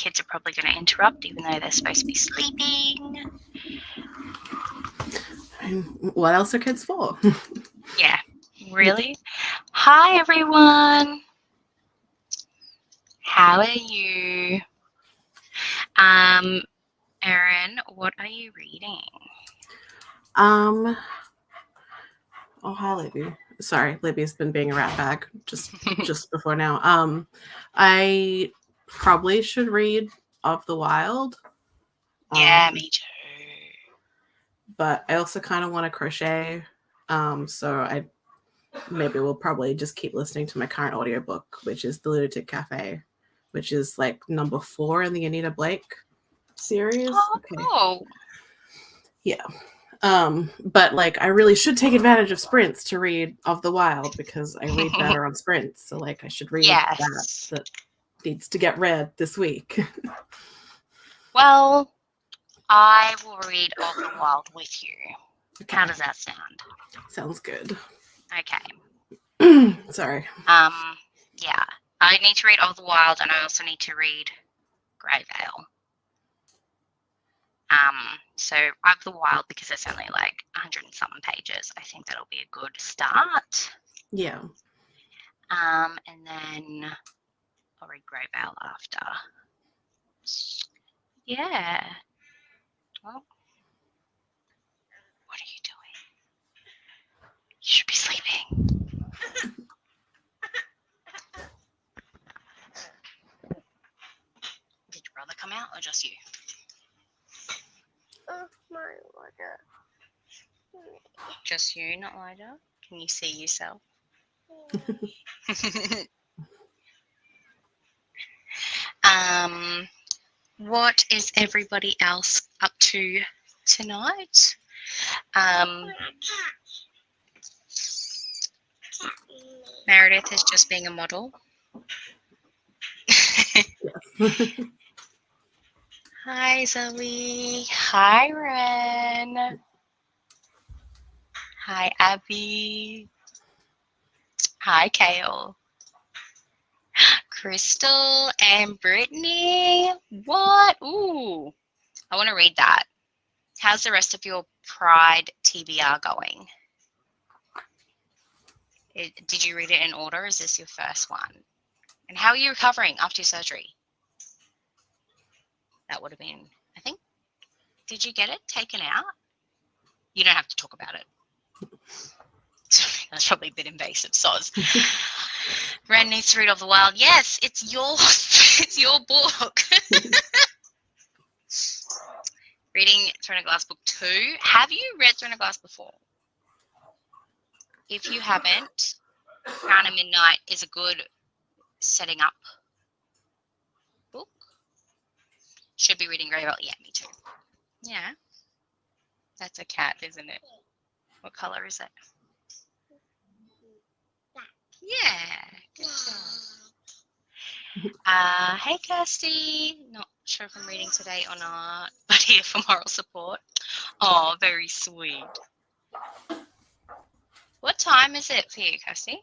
kids are probably going to interrupt, even though they're supposed to be sleeping. What else are kids for? Yeah, really? Hi, everyone. How are you? Erin, what are you reading? Oh, hi, Libby. Sorry, Libby's been being a rat bag just before now. I probably should read Of the Wild. Yeah, me too. But I also kind of want to crochet. So I maybe will probably just keep listening to my current audiobook, which is The Lunatic Cafe, which is like number 4 in the Anita Blake series. Oh, cool. Yeah. But like I really should take advantage of sprints to read Of the Wild because I read better on sprints. So like I should read that needs to get read this week. Well, I will read Of the Wild with you. Okay. How does that sound? Sounds good. Okay. Sorry. Yeah. I need to read Of the Wild and I also need to read Grey Vale. So Of the Wild, because it's only like 100 and something pages, I think that'll be a good start. Yeah. And then I'll read Grey Vale after. Yeah. Well, what are you doing? You should be sleeping. Did your brother come out or just you? My water. Just you, not Lida? Can you see yourself? What is everybody else up to tonight? Meredith is just being a model. Hi, Zoe. Hi, Ren. Hi, Abby. Hi, Kale. Crystal and Brittany. What? Ooh, I want to read that. How's the rest of your Pride TBR going? Did you read it in order? Is this your first one? And how are you recovering after your surgery? That would have been, I think, did you get it taken out? You don't have to talk about it. That's probably a bit invasive, soz. Ren needs to read Of the Wild. Yes, it's your book. Reading Throne of Glass Book 2. Have you read Throne of Glass before? If you haven't, Crown of Midnight is a good setting up book. Should be reading Grey Vale. Yeah, me too. Yeah. That's a cat, isn't it? What color is it? Yeah. Good job. Hey, Kirsty. Not sure if I'm reading today or not, but here for moral support. Oh, very sweet. What time is it for you, Kirsty?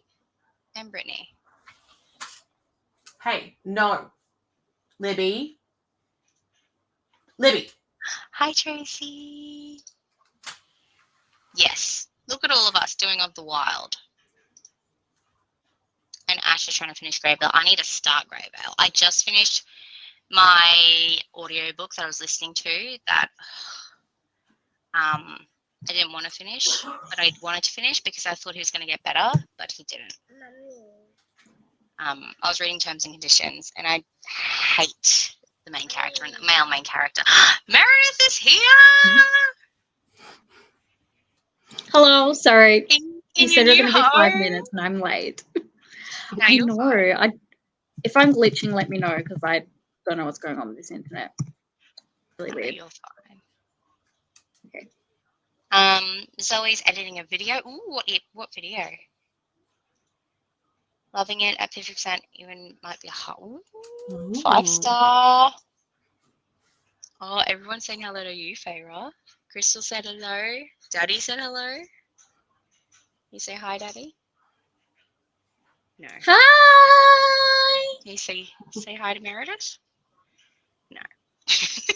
And Brittany? Hey, no. Libby. Libby. Hi, Tracy. Yes. Look at all of us doing Of the Wild. And Ash is trying to finish Grey Vale. I need to start Grey Vale. I just finished my audiobook that I was listening to that I didn't want to finish, but I wanted to finish because I thought he was going to get better, but he didn't. I was reading Terms and Conditions, and I hate the main character and the male main character. Meredith is here! Hello, sorry. You said it was going to be 5 minutes, and I'm late. No, I know. If I'm glitching, let me know, because I don't know what's going on with this internet. Really weird. You're fine. Okay. Zoe's editing a video. Ooh, what video? Loving it at 50%. Even might be a hot. 5-star. Oh, everyone's saying hello to you, Feyre. Crystal said hello. Daddy said hello. You say hi, Daddy? No. Hi! You say hi to Meredith?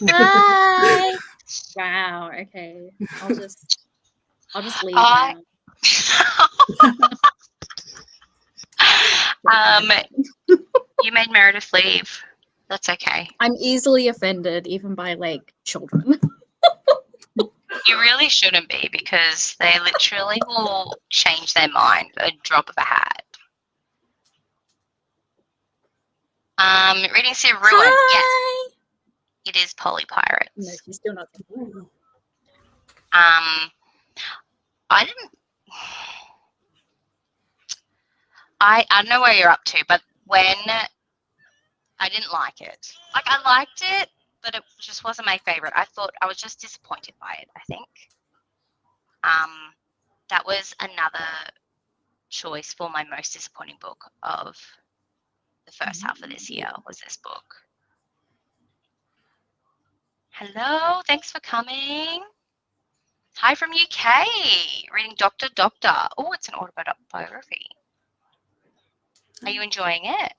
Bye. Wow. Okay. I'll just leave I- now. You made Meredith leave. That's okay. I'm easily offended, even by like children. You really shouldn't be, because they literally will change their mind at a drop of a hat. Reading Sea of Ruin. Yes, Hi. it is Polly Pirates. No, she's still not. I didn't. I don't know where you're up to, but when I didn't like it. Like, I liked it, but it just wasn't my favorite. I thought I was just disappointed by it, I think. That was another choice for my most disappointing book of the first half of this year, was this book. Hello, thanks for coming. Hi from UK, reading Dr. Doctor. Oh, it's an autobiography. Are you enjoying it?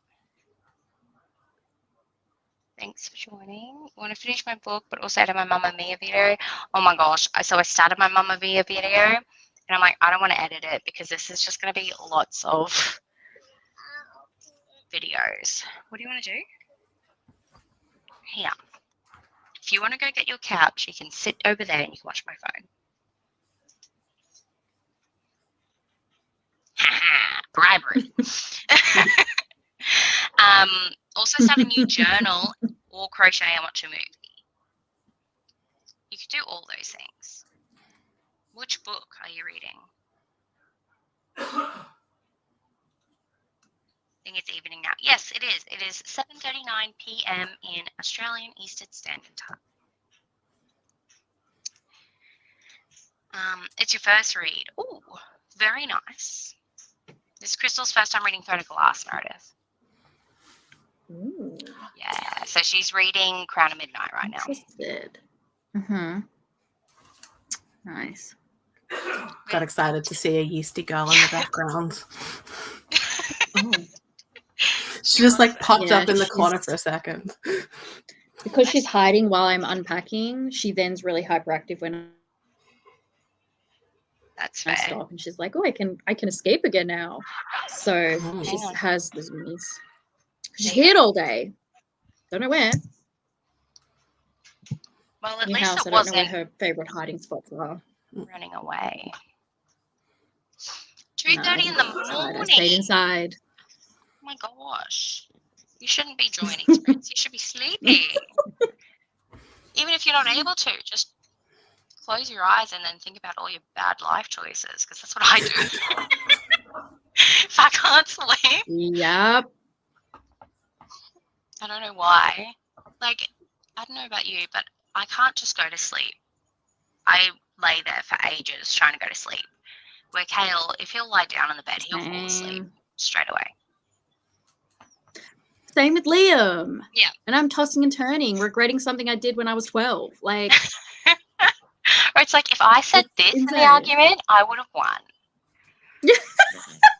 Thanks for joining. I want to finish my book, but also edit my Mamma Mia video. Oh my gosh. So I started my Mamma Mia video, and I'm like, I don't want to edit it because this is just going to be lots of videos. What do you want to do? Here. If you want to go get your couch, you can sit over there and you can watch my phone. Bribery. Also start a new journal or crochet and watch a movie. You could do all those things. Which book are you reading? I think it's evening now. Yes, it is. It is 7:39 p.m. in Australian Eastern Standard Time. It's your first read. Ooh, very nice. This is Crystal's first time reading Photoglass, Meredith. Ooh, Yeah, so she's reading Crown of Midnight right now. interested. Mm-hmm. Nice. Got excited to see a yeasty girl in the background. Oh. She just like popped Yeah, up in the corner she's- for a second. Because she's hiding while I'm unpacking, she then's really hyperactive when That's I fair. stop, and she's like, "Oh, I can escape again now." So Oh. she Hang on. has the zoomies. She's hid all day. Don't know where. Well, at New least house. it I don't know where wasn't her favorite hiding spots are. running away. 2:30 in the I morning. stayed inside. Oh my gosh. You shouldn't be joining sprints. You should be sleeping. Even if you're not able to, just close your eyes and then think about all your bad life choices, because that's what I do. If I can't sleep, Yep. I don't know why. Like, I don't know about you, but I can't just go to sleep. I lay there for ages trying to go to sleep. Where Kale, if he'll lie down on the bed, he'll fall asleep straight away. Same with Liam. Yeah. And I'm tossing and turning, regretting something I did when I was 12. Like, Or it's like, if I said It's this in the insane. argument, I would have won.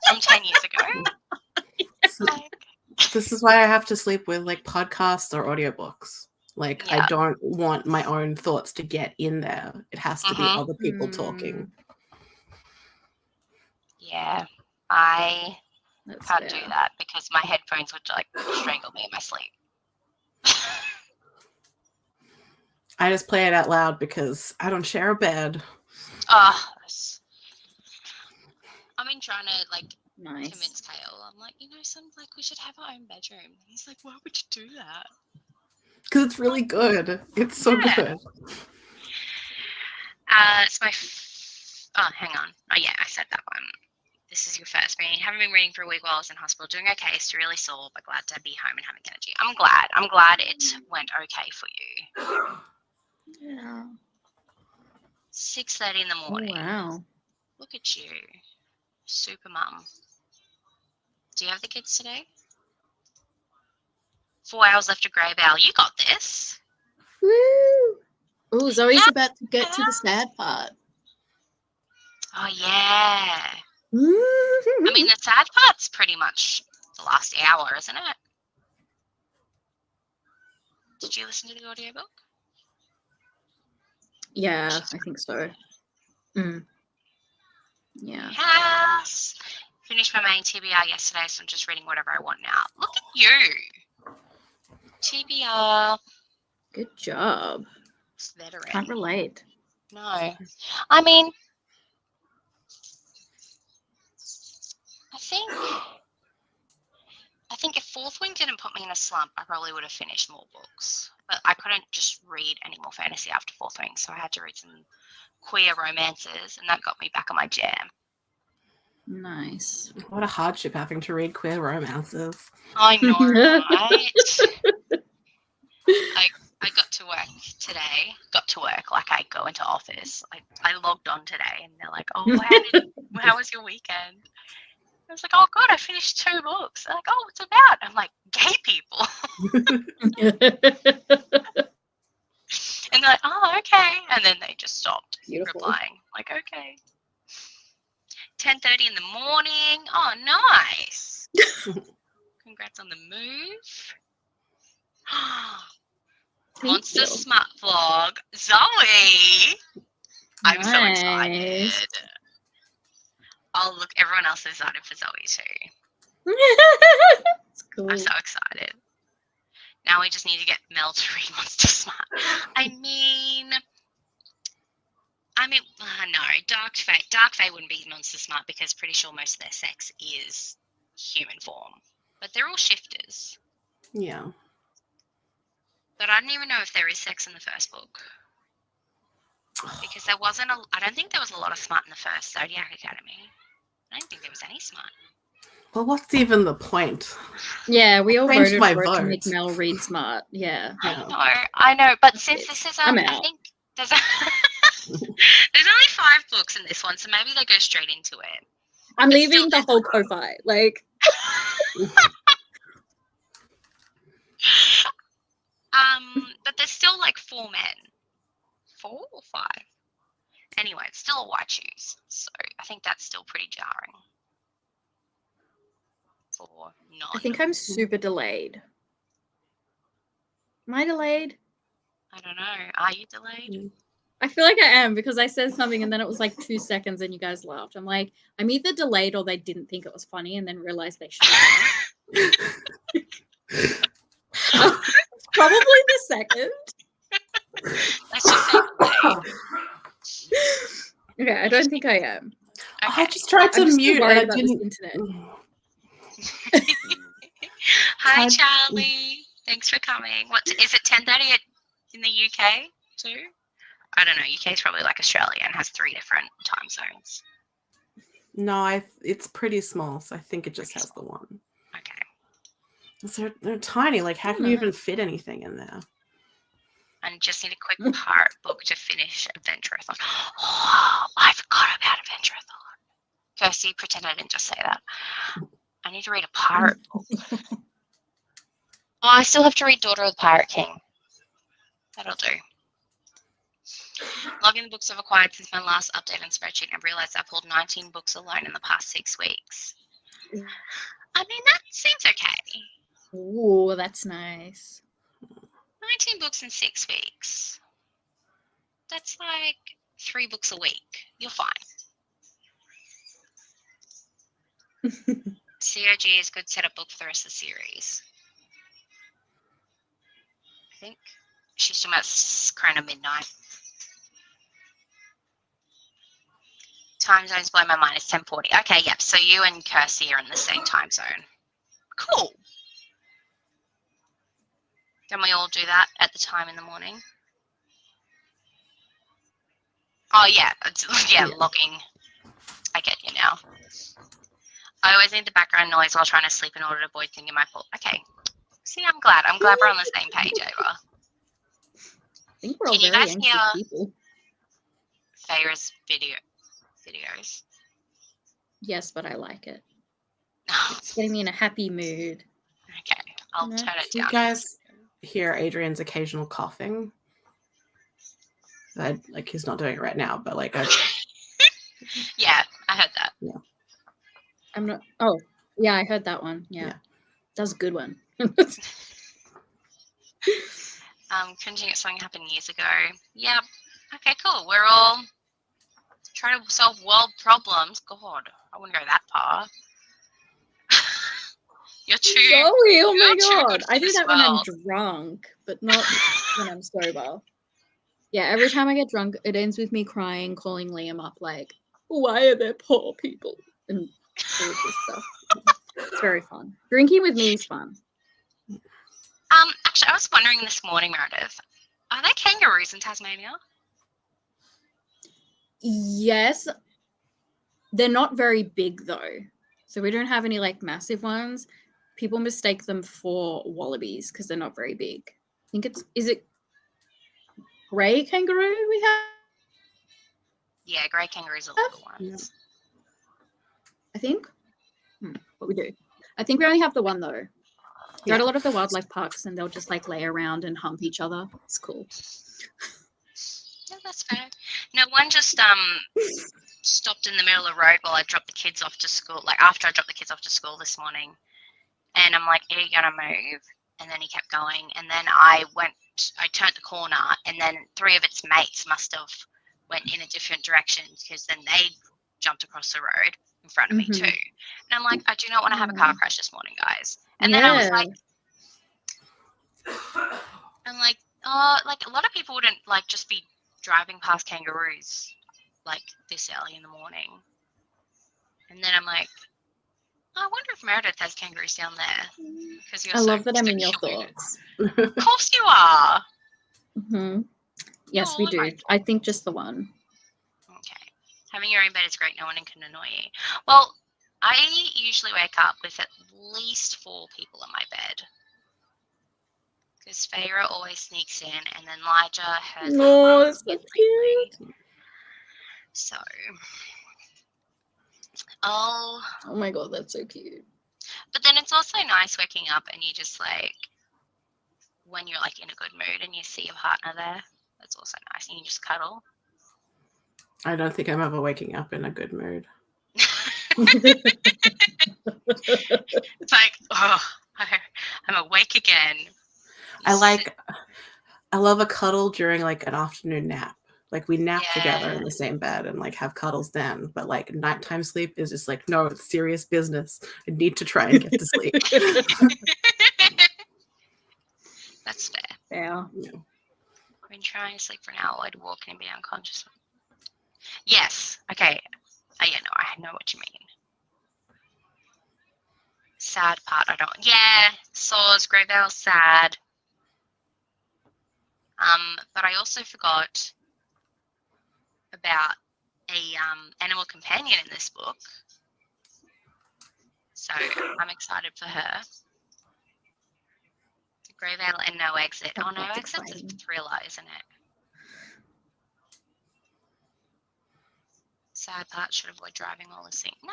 From 10 years ago. Like, This is why I have to sleep with like podcasts or audiobooks. Like Yeah. I don't want my own thoughts to get in there. It has to be Mhm. other people talking. yeah, I that's can't do fair. that because my headphones would like strangle me in my sleep. I just play it out loud because I don't share a bed. Oh, I've been trying to like Nice. convince Kale. I'm like, like we should have our own bedroom. And he's like, why would you do that? Because it's really good. It's so Yeah. good. It's my. Oh, hang on. Oh yeah, I said that one. This is your first reading. Haven't been reading for a week while I was in hospital. Doing okay. Still really sore, but glad to be home and having energy. I'm glad. I'm glad it went okay for you. Yeah. 6:30 in the Oh, morning. wow. Look at you, super mum. Do you have the kids today? 4 hours left to grey bell. You got this. Woo! Oh, Zoe's Yeah. about to get to the sad part. Oh yeah. I mean, the sad part's pretty much the last hour, isn't it? Did you listen to the audiobook? Yeah, I think so. Yeah. Yes. Finished my main TBR yesterday, so I'm just reading whatever I want now. Look at you. TBR. Good job. Veteran. Can't relate. No. I mean, I think if Fourth Wing didn't put me in a slump, I probably would have finished more books. But I couldn't just read any more fantasy after Fourth Wing, so I had to read some queer romances, and that got me back on my jam. Nice. What a hardship having to read queer romances. I know, right? I got to work today. Like I go into office. I logged on today, and they're like, "Oh, how was your weekend?" I was like, "Oh, good. I finished 2 books." They're like, "Oh, what's it about?" I'm like, "Gay people." And they're like, "Oh, okay." And then they just stopped replying. Like, okay. 10:30 in the morning. Oh, nice. Congrats on the move. Monster Smart Vlog. Zoe. I'm so excited. Oh, look, everyone else is excited for Zoe too. It's cool. I'm so excited. Now we just need to get Mel to read Monster Smart. I mean, no, Dark Fae wouldn't be Monster Smart because pretty sure most of their sex is human form. But they're all shifters. Yeah. But I don't even know if there is sex in the first book. Because there wasn't I don't think there was a lot of smart in the first Zodiac Academy. I don't think there was any smart. Well, what's even the point? Yeah, we all Changed voted my for it to vote. make Mel read smart. Yeah. I know. But since this is, I'm I out. think there's only 5 books in this one, so maybe they go straight into it. I'm But leaving still, the whole Ko-Fi. Like, but there's still like 4 men. 4 or 5? Anyway, it's still a white shoes, so I think that's still pretty jarring. For none. I think I'm super delayed. Am I delayed? I don't know. Are you delayed? I feel like I am because I said something and then it was like 2 seconds and you guys laughed. I'm like, I'm either delayed or they didn't think it was funny and then realized they should have. It's probably the second. Let's just say delayed. Okay, I don't think I am. Okay. I just tried to mute and I didn't. Internet. Hi, Charlie. Thanks for coming. What is it? 10:30 in the UK too? I don't know. UK is probably like Australia and has 3 different time zones. No, it's pretty small, so I think it just has the one. Okay. They're tiny. Like, how can you even fit anything in there? And just need a quick pirate book to finish Adventureathon. Oh, I forgot about Adventureathon. Kirsty, pretend I didn't just say that. I need to read a pirate book. Oh, I still have to read Daughter of the Pirate King. That'll do. Logging the books I've acquired since my last update on spreadsheet, I've realised I pulled 19 books alone in the past 6 weeks. I mean, that seems okay. Oh, that's nice. 19 books in 6 weeks. That's like 3 books a week. You're fine. COG is a good setup book for the rest of the series. I think she's talking about Crown of Midnight. Time zones blow my mind. It's 10:40. Okay, yep. So you and Kirsty are in the same time zone. Cool. Can we all do that at the time in the morning? Oh, yeah. Yeah, logging. I get you now. I always need the background noise while trying to sleep in order to avoid thinking my fault. Okay. See, I'm glad we're on the same page, Ava. I think we're all very anxious people. Feyre's videos. Yes, but I like it. It's getting me in a happy mood. Okay, I'll turn it down. You guys hear Adrian's occasional coughing? Like, he's not doing it right now, but like yeah, I heard that. Yeah. I'm not. Oh, yeah, I heard that one. Yeah. That was a good one. Cringing at something happened years ago. Yep. Okay, cool. We're all trying to solve world problems. God, I wouldn't go that far. You're too. Zoe, oh my you're too god. good for I do this that when I'm world. drunk, but not when I'm sober. Yeah, every time I get drunk, it ends with me crying, calling Liam up like, why are there poor people? And all of this stuff. It's very fun. Drinking with me is fun. Actually, I was wondering this morning, Meredith, are there kangaroos in Tasmania? Yes. They're not very big though. So we don't have any like massive ones. People mistake them for wallabies because they're not very big. I think is it grey kangaroo we have? Yeah, grey kangaroos are little ones. I think. What we do. I think we only have the one though. We're at a lot of the wildlife parks and they'll just like lay around and hump each other. It's cool. Yeah, that's fair. No, one just stopped in the middle of the road while I dropped the kids off to school. Like after I dropped the kids off to school this morning, and I'm like, "Are you gonna move?" And then he kept going, and then I turned the corner, and then 3 of its mates must have went in a different direction because then they jumped across the road in front of me too. And I'm like, I do not want to have a car crash this morning, guys. And then I was like, oh, like a lot of people wouldn't like just be driving past kangaroos like this early in the morning. And then I'm like, I wonder if Meredith has kangaroos down there. Because I love that I'm in your thoughts. Of course you are. Yes, we do. I think just the one. Okay. Having your own bed is great. No one can annoy you. Well, I usually wake up with at least 4 people in my bed. Because Feyre always sneaks in, and then Elijah has. Oh, that's so cute. So. Oh my god, that's so cute. But then it's also nice waking up and you just like, when you're like in a good mood and you see your partner there, that's also nice. And you just cuddle. I don't think I'm ever waking up in a good mood. It's like, oh, I'm awake again. I love a cuddle during like an afternoon nap. Like we nap together in the Yeah. same bed and like have cuddles then. But like nighttime sleep is just like, no, it's serious business. I need to try and get to sleep. That's fair. Yeah. I've been trying to sleep for an hour. I'd walk in and be unconscious. Yes. Okay. Yeah, no, I know what you mean. Sad part, I don't. Yeah, Saws, Greyvale, sad. But I also forgot about a animal companion in this book. So I'm excited for her. Greyvale and No Exit. Oh, No Exit's a thriller, isn't it? Sad part, should avoid driving all this thing. No,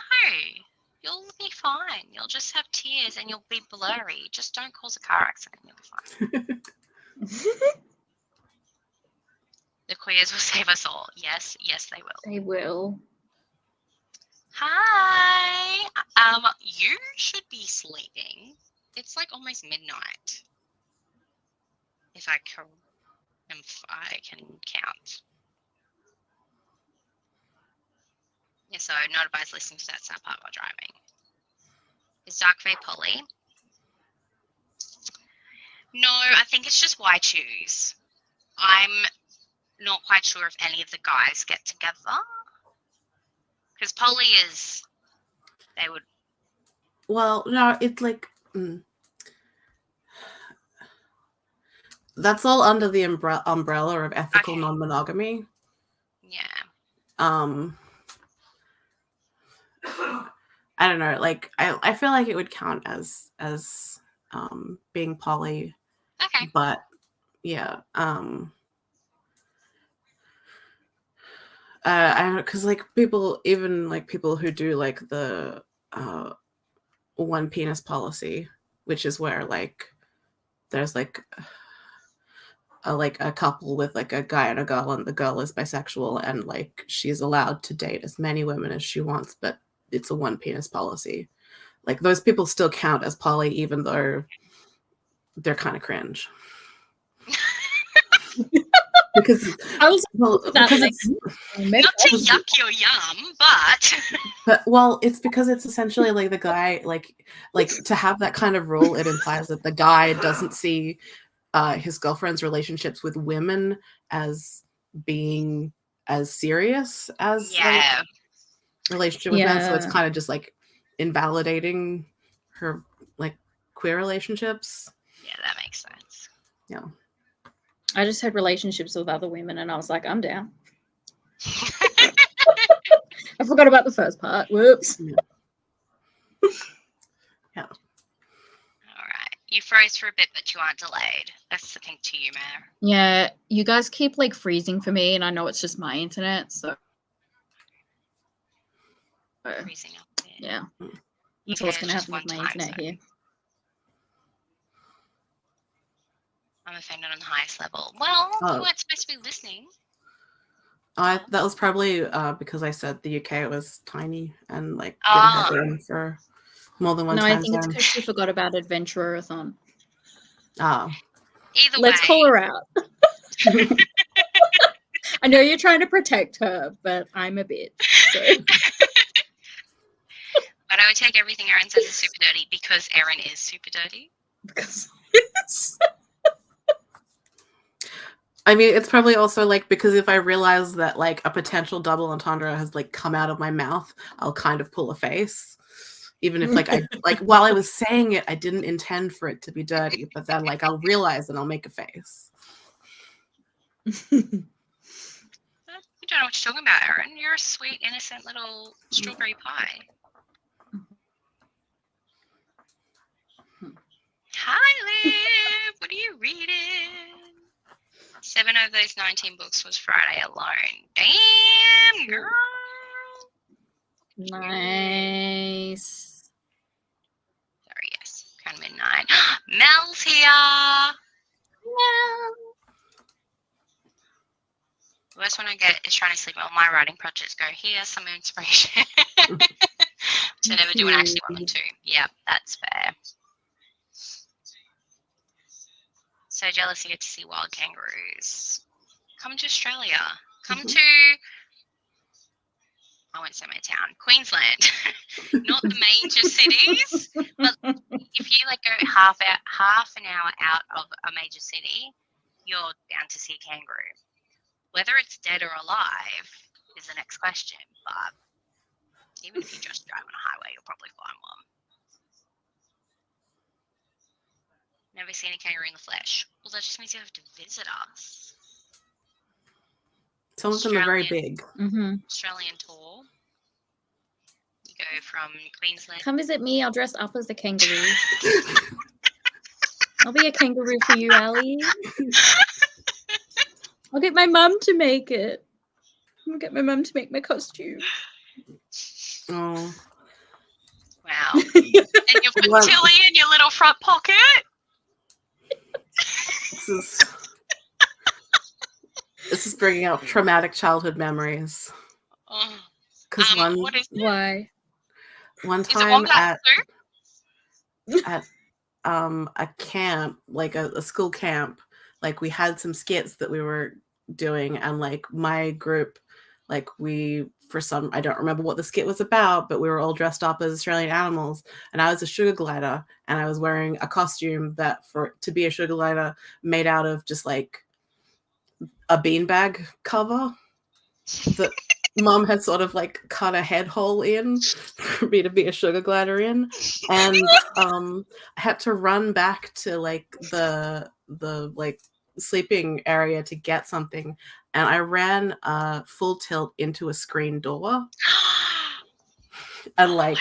you'll be fine. You'll just have tears and you'll be blurry. Just don't cause a car accident. You'll be fine. The queers will save us all. Yes, yes, they will. They will. Hi. You should be sleeping. It's like almost midnight. If I can count. Yeah, so not advised listening to that sad part while driving. Is Dark Fae Polly? No, I think it's just why choose. I'm not quite sure if any of the guys get together. Because Polly is, they would. Well, no, it's like, that's all under the umbrella of ethical non-monogamy. Yeah. I don't know. Like, I feel like it would count as being poly. Okay. But yeah, I don't know, because like people, even like people who do like the one penis policy, which is where like there's like a couple with like a guy and a girl, and the girl is bisexual, and like she's allowed to date as many women as she wants, but it's a one penis policy. Like those people still count as poly, even though they're kind of cringe. because I was well, that because like, it's Not to yuck your yum, but well, it's because it's essentially like the guy like to have that kind of rule, it implies that the guy doesn't see his girlfriend's relationships with women as being as serious as like yeah, relationship with men. So it's Yeah. kind of just like invalidating her like queer relationships. yeah, that makes sense. Yeah. I just had relationships with other women, and I was like, I'm down. I forgot about the first part. Whoops. Yeah. All right, you froze for a bit, but you aren't delayed. That's the thing to you, Mare. Yeah, you guys keep like freezing for me, and I know it's just my internet, so Freezing up there. yeah. That's UK what's is gonna just happen one with my time internet zone. here. I'm offended on the highest level. Well, Oh. you weren't supposed to be listening. That was probably because I said the UK was tiny and like didn't Ah. have room for more than one No, I time think it's zone. because she forgot about Adventure-a-thon. Ah. Either Let's way, call her out. I know you're trying to protect her, but I'm a bitch. So. but I would take everything Erin says is super dirty because Erin is super dirty. Because I mean, it's probably also like because if I realize that like a potential double entendre has like come out of my mouth, I'll kind of pull a face. Even if like I like while I was saying it, I didn't intend for it to be dirty, but then like I'll realize and I'll make a face. You don't know what you're talking about, Erin. You're a sweet, innocent little strawberry pie. Hi, Liv. What are you reading? 7 of those 19 books was Friday alone. Damn, girl. nice. Sorry, yes. Kind of midnight. Mel's here. No. The worst one I get is trying to sleep. All my writing projects go, here's some inspiration. Which I never do and actually want them to. Yep, that's fair. So jealous you get to see wild kangaroos. Come to Australia. Come to, I won't say my town, Queensland. Not the major cities, but if you like go half an hour out of a major city, you're bound to see a kangaroo. Whether it's dead or alive is the next question, but even if you just drive on a highway, you'll probably find one. Never seen a kangaroo in the flesh. Well, that just means you have to visit us. Some of them are very big. Mm-hmm. Australian tour. You go from Queensland. Come visit me. I'll dress up as a kangaroo. I'll be a kangaroo for you, Ali. I'll get my mum to make it. I'll get my mum to make my costume. Oh. Wow. And you've got Tilly in your little front pocket. This is bringing up traumatic childhood memories. Because what is it? Why? One Is it time wombat soup? at a camp, like a school camp, like we had some skits that we were doing, and like my group, like we I don't remember what the skit was about, but we were all dressed up as Australian animals, and I was a sugar glider, and I was wearing a costume that to be a sugar glider made out of just like a beanbag cover that Mum had sort of like cut a head hole in for me to be a sugar glider in, and I had to run back to like the like sleeping area to get something, and I ran full tilt into a screen door and like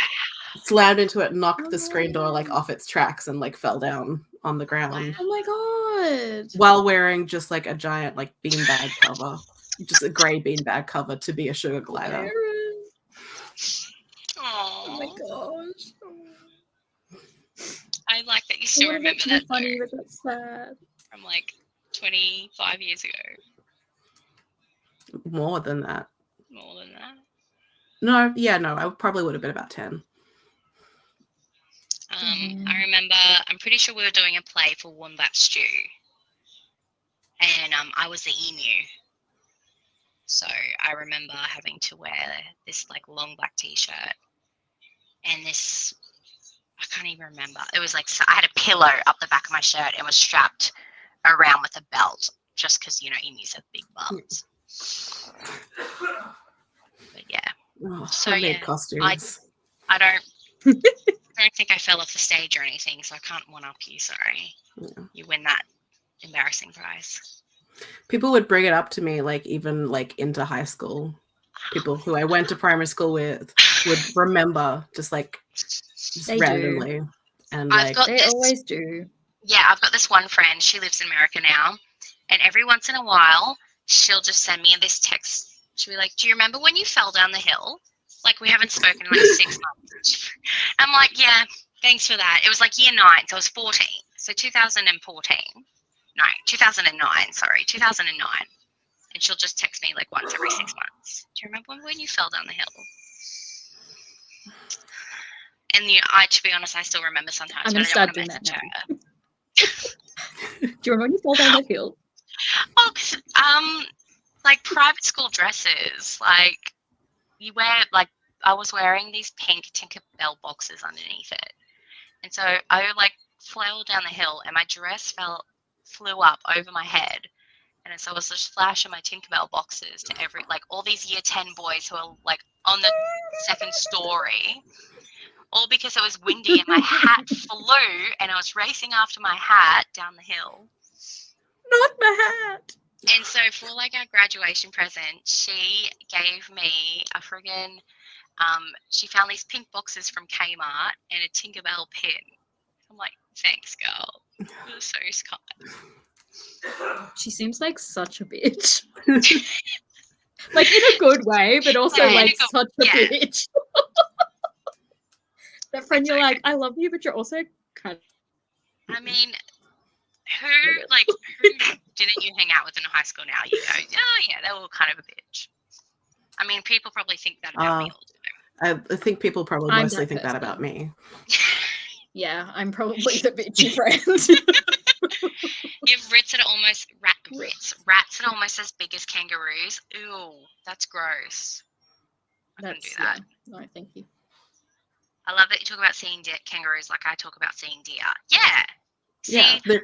slammed into it, knocked the screen door like off its tracks, and like fell down on the ground. Oh my god! While wearing just like a giant like beanbag cover. Just a grey beanbag cover to be a sugar glider. Oh my gosh. I like that you still remember That's that funny, though, but that's sad. from like 25 years ago. More than that. More than that. No, I probably would have been about 10. I remember, I'm pretty sure we were doing a play for Wombat Stew. and I was the emu. So I remember having to wear this like long black t-shirt and this, I can't even remember. It was like, so I had a pillow up the back of my shirt and was strapped around with a belt just because, you know, emus have big bums. But yeah. Oh, So homemade yeah, costumes. I don't think I fell off the stage or anything, so I can't one-up you, sorry. Yeah. You win that embarrassing prize. People would bring it up to me, like even like into high school. People who I went to primary school with would remember just They randomly. do. And I've like got They this, always do. yeah, I've got this one friend, she lives in America now, and every once in a while, she'll just send me this text. She'll be like, do you remember when you fell down the hill? Like, we haven't spoken in like 6 months. I'm like, yeah, thanks for that. It was like year 9, so I was 14. So 2014. No, 2009, sorry, 2009. And she'll just text me like once every 6 months. Do you remember when you fell down the hill? And to be honest, I still remember sometimes. I'm going to start doing that now. Do you remember when you fall down that hill? Oh, 'cause, like private school dresses, like you wear, like I was wearing these pink Tinkerbell boxes underneath it, and so I like flew down the hill, and my dress flew up over my head, and so I was just flashing my Tinkerbell boxes to all these year 10 boys who are like on the second story, all because it was windy and my hat flew, and I was racing after my hat down the hill. Not my hat. And so for like our graduation present, she gave me a friggin', she found these pink boxes from Kmart and a Tinkerbell pin. I'm like, thanks, girl. You're so kind. She seems like such a bitch. Like in a good way, but also Yeah, like such a bitch. That friend, you're like, I love you, but you're also kind of. I mean, who didn't you hang out with in high school now? You go, oh yeah, they were kind of a bitch. I mean, people probably think that about me all the time. I think people probably I'm mostly that think that person. about me. Yeah, I'm probably the bitchy friend. You have rats that are almost as big as kangaroos. Ew, that's gross. I couldn't do that. Yeah. No, thank you. I love that you talk about seeing kangaroos like I talk about seeing deer. Yeah. See, Yeah.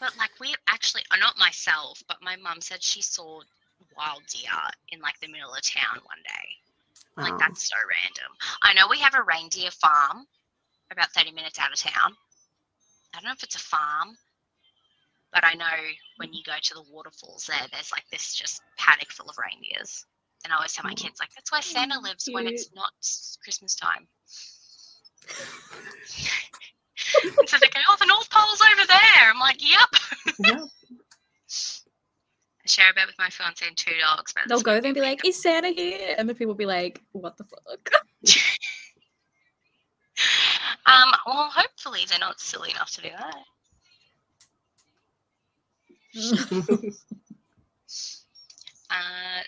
but like we actually, not myself, but my mum said she saw wild deer in like the middle of town one day. Wow. Like that's so random. I know we have a reindeer farm about 30 minutes out of town. I don't know if it's a farm, but I know when you go to the waterfalls there's like this just paddock full of reindeers. And I always tell my kids, like, that's where Santa lives when it's not Christmas time. And so they go, oh, the North Pole's over there. I'm like, yep. Yeah. I share a bed with my fiance and 2 dogs. But They'll go there and be like, is Santa here? And the people will be like, what the fuck? Well, hopefully they're not silly enough to do that.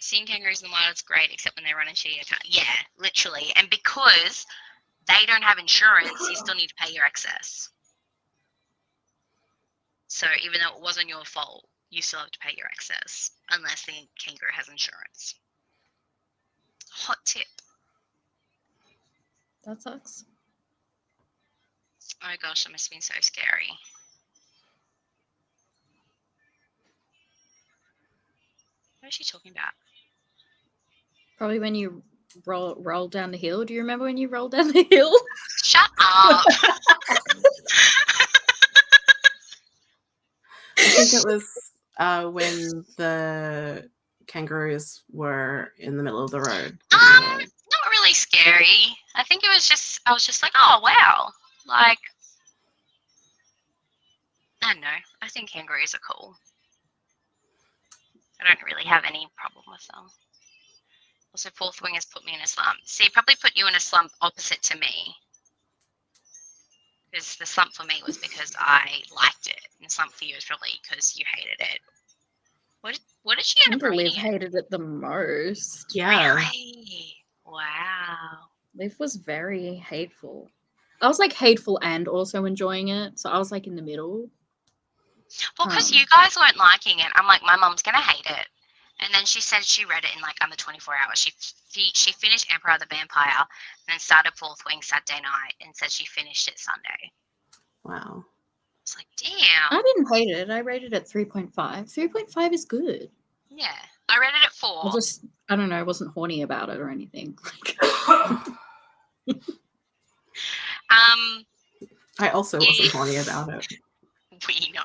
Seeing kangaroos in the wild is great, except when they run into your car. Yeah, literally. And because they don't have insurance, you still need to pay your excess. So even though it wasn't your fault, you still have to pay your excess, unless the kangaroo has insurance. Hot tip. That sucks. Oh gosh, that must have been so scary. What is she talking about? Probably when you roll down the hill. Do you remember when you rolled down the hill? Shut up. I think it was when the kangaroos were in the middle of the road. Not really scary. I think I was just like, oh wow. Like, I don't know. I think kangaroos are cool. I don't really have any problem with them. Also, fourth wing has put me in a slump. See, probably put you in a slump opposite to me. Because the slump for me was because I liked it. And the slump for you is probably because you hated it. What did she end up reading? Liv hated it the most. Yeah. Really? Wow. Liv was very hateful. I was like hateful and also enjoying it. So I was like in the middle. Well, because you guys weren't liking it, I'm like, my mom's gonna hate it. And then she said she read it in like under 24 hours. She finished Emperor of the Vampire, and then started Fourth Wing Saturday night, and said she finished it Sunday. Wow. It's like, damn. I didn't hate it. I rated it 3.5. 3.5 is good. Yeah, I read it at 4. I don't know, I wasn't horny about it or anything. I also wasn't horny about it. We know.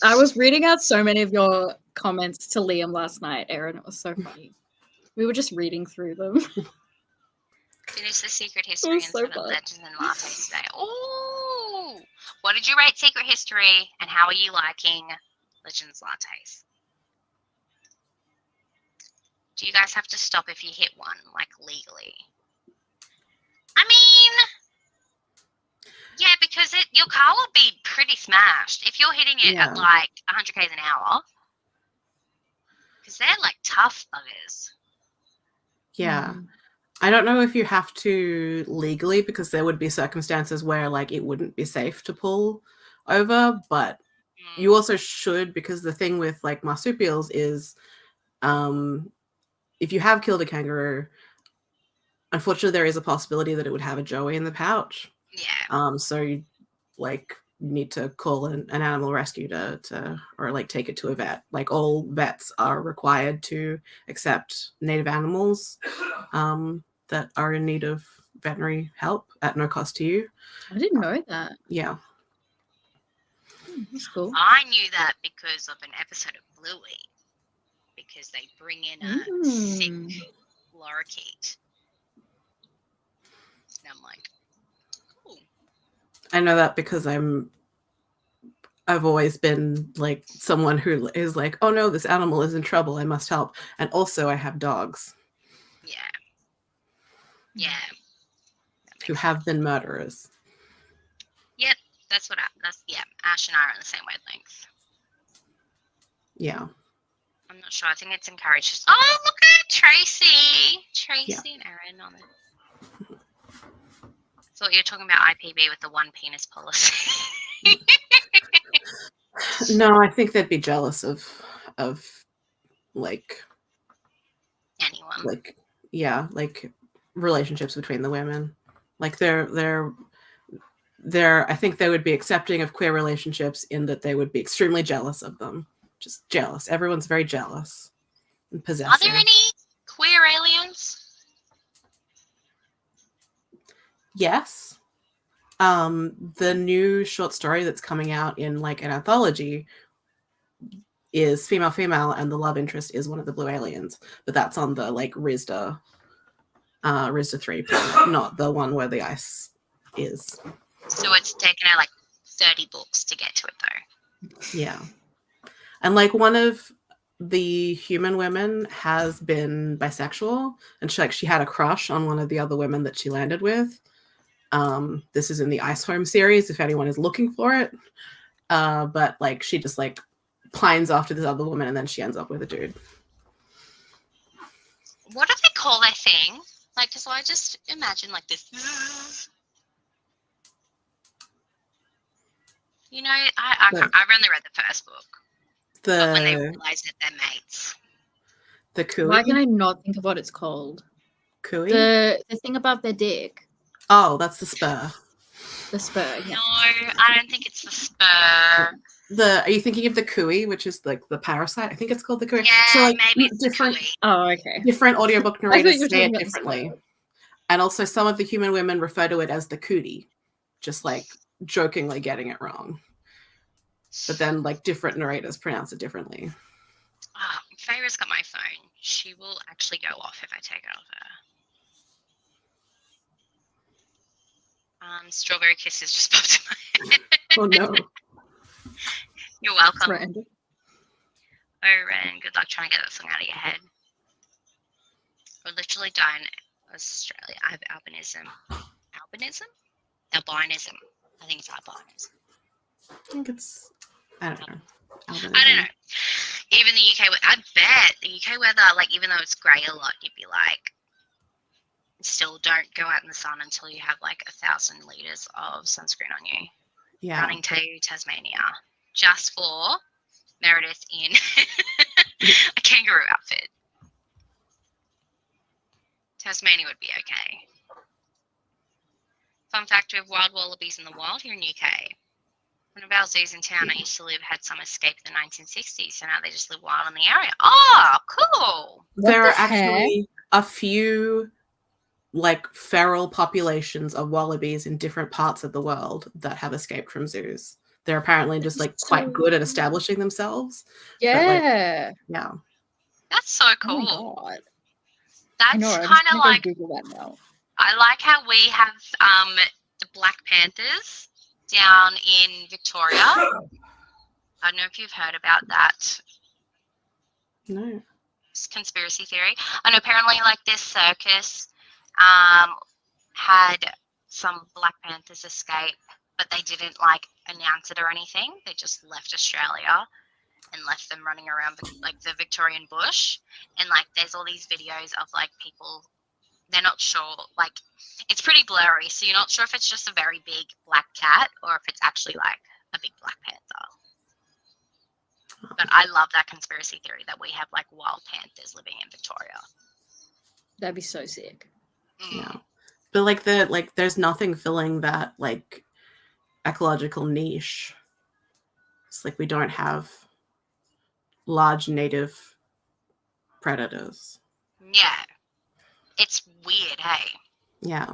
I was reading out so many of your comments to Liam last night, Erin. It was so funny. We were just reading through them. Finish the Secret History and so started fun. Legends and Lattes today. Ooh! What did you rate Secret History, and how are you liking Legends Lattes? Do you guys have to stop if you hit one, like, legally? I mean, yeah, because your car will be pretty smashed if you're hitting it at, like, 100 k's an hour. Because they're, like, tough buggers. Yeah. I don't know if you have to legally, because there would be circumstances where, like, it wouldn't be safe to pull over, but you also should, because the thing with, like, marsupials is if you have killed a kangaroo, unfortunately there is a possibility that it would have a joey in the pouch. Yeah. So you, like, need to call an animal rescue to or, like, take it to a vet. Like, all vets are required to accept native animals that are in need of veterinary help at no cost to you. I didn't know that. Yeah. That's cool. I knew that because of an episode of Bluey, because they bring in a sick lorikeet. And I'm like, cool. I know that because I've always been, like, someone who is like, oh no, this animal is in trouble, I must help. And also I have dogs. Yeah. Yeah. Who have been murderers. Yep. Ash and I are on the same wavelength. Yeah. I'm not sure. I think it's encouraged. Oh, look at Tracy. Tracy and Erin on it. Thought you were talking about IPB with the one penis policy. No, I think they'd be jealous of like anyone. Like, yeah, like relationships between the women. Like they're I think they would be accepting of queer relationships in that they would be extremely jealous of them. Just jealous. Everyone's very jealous and possessive. Are there any queer aliens? Yes. The new short story that's coming out in, like, an anthology is female, and the love interest is one of the blue aliens. But that's on the, like, RISDA 3, not the one where the ice is. So it's taken out like 30 books to get to it, though. Yeah. And, like, one of the human women has been bisexual, and she had a crush on one of the other women that she landed with. This is in the Ice Home series, if anyone is looking for it. But, like, she just, like, pines after this other woman, and then she ends up with a dude. What do they call their thing? Like, because I just imagine, like, this. You know, I've only read the first book. But when they realize that they're mates. The cooey? Why can I not think of what it's called? Cooey? The thing above their dick. Oh, that's the spur. The spur, yeah. No, I don't think it's the spur. Are you thinking of the cooey, which is, like, the parasite? I think it's called the cooey. Yeah, so, like, maybe it's different. the cooey. Oh, okay. Different audiobook narrators say it about differently. And also some of the human women refer to it as the cootie, just, like, jokingly getting it wrong. But then, like, different narrators pronounce it differently. Oh, Feyre's got my phone. She will actually go off if I take it off her. Strawberry Kisses just popped in my head. Oh, no. You're welcome. Random. Oh, Ren, good luck trying to get that song out of your head. We're literally dying in Australia. I have albinism. Albinism? Albinism. I think it's albinism. I think it's, I don't know. Albinism. I don't know. Even the UK, I bet the UK weather, like, even though it's grey a lot, you'd be like, still don't go out in the sun until you have like 1,000 liters of sunscreen on you. Yeah. running to Tasmania just for Meredith in a kangaroo outfit. Tasmania would be okay. Fun fact, we have wild wallabies in the wild here in UK. One of our zoos in town I used to live had some escape in the 1960s, so now they just live wild in the area. Oh, cool. There are actually a few like feral populations of wallabies in different parts of the world that have escaped from zoos. They're apparently just like quite good at establishing themselves. Yeah. Yeah. That's so cool. Oh my God. That's kind of like, Google that now. I like how we have the Black Panthers down in Victoria. I don't know if you've heard about that. No. It's conspiracy theory. And apparently, like, this circus had some Black Panthers escape, but they didn't like announce it or anything. They just left Australia and left them running around like the Victorian bush. And like, there's all these videos of like people. They're not sure, like, it's pretty blurry, so you're not sure if it's just a very big black cat or if it's actually like a big Black Panther. But I love that conspiracy theory that we have like wild panthers living in Victoria. That'd be so sick. Yeah. But like there's nothing filling that like ecological niche. It's like we don't have large native predators. Yeah. It's weird, hey? Yeah.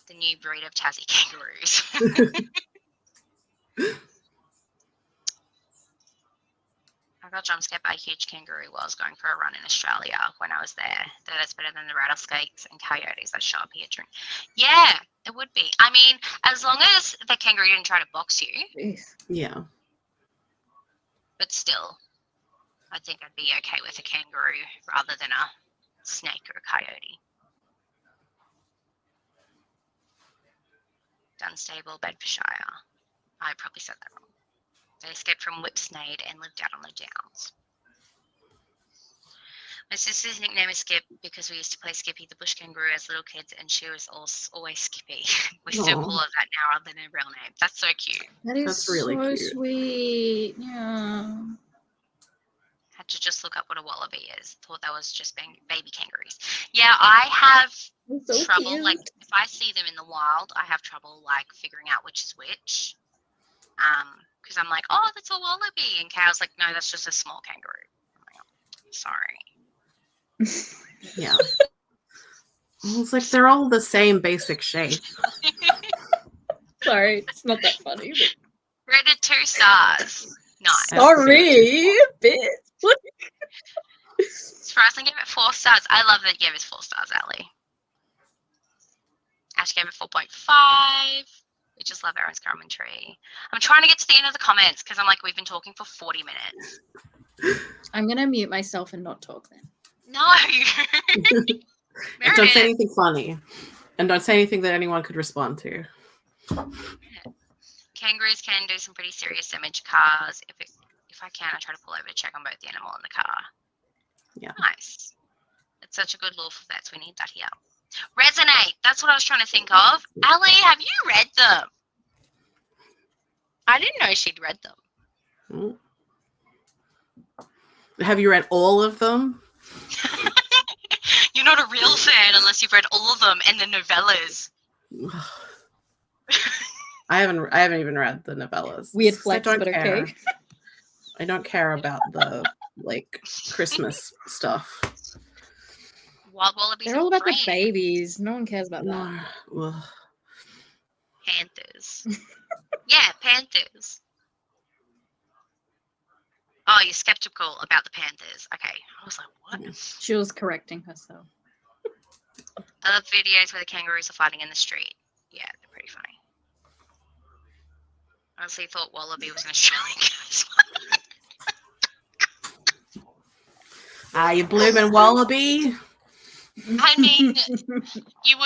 The new breed of Tassie kangaroos. I got jump scared by a huge kangaroo while I was going for a run in Australia when I was there. That's better than the rattlesnakes and coyotes that show up here during. Yeah, it would be. I mean, as long as the kangaroo didn't try to box you. Yeah. But still, I think I'd be okay with a kangaroo rather than a snake or a coyote. Dunstable, Bedfordshire. I probably said that wrong. They escaped from Whipsnade and lived out on the downs. My sister's nickname is Skip because we used to play Skippy the bush kangaroo as little kids, and she was always Skippy. We still call her that now rather than her real name. That's so cute. That's really so cute. Sweet. Yeah. Had to just look up what a wallaby is. Thought that was just baby kangaroos. Yeah, I have trouble. Cute. Like, if I see them in the wild, I have trouble like figuring out which is which. Because I'm like, oh, that's a wallaby, and Cal's like, no, that's just a small kangaroo. I'm like, oh, sorry. Yeah. It's like they're all the same basic shape. Sorry, it's not that funny. But... Rated 2 stars. Nice. Sorry, bitch. Surprisingly, gave it 4 stars. I love that you gave it 4 stars, Ali. Ash gave it 4.5. We just love Aaron's commentary. I'm trying to get to the end of the comments because I'm like, we've been talking for 40 minutes. I'm going to mute myself and not talk then. No. Don't say anything funny. And don't say anything that anyone could respond to. Kangaroos can do some pretty serious damage to cars. If I can, I try to pull over to check on both the animal and the car. Yeah. Nice. It's such a good law for vets. We need that here. Resonate. That's what I was trying to think of. Ali, have you read them? I didn't know she'd read them. Have you read all of them? You're not a real fan unless you've read all of them and the novellas. I haven't even read the novellas. Weird flex, but care. Okay. I don't care about the like Christmas stuff. Wild wallabies. They're all about the babies. No one cares about that. Panthers. Yeah, panthers. Oh, you're skeptical about the panthers. Okay. I was like, what? Yeah. She was correcting herself. I love videos where the kangaroos are fighting in the street. Yeah, they're pretty funny. I honestly thought wallaby was an Australian guy's one. You bloomin' wallaby. I mean, you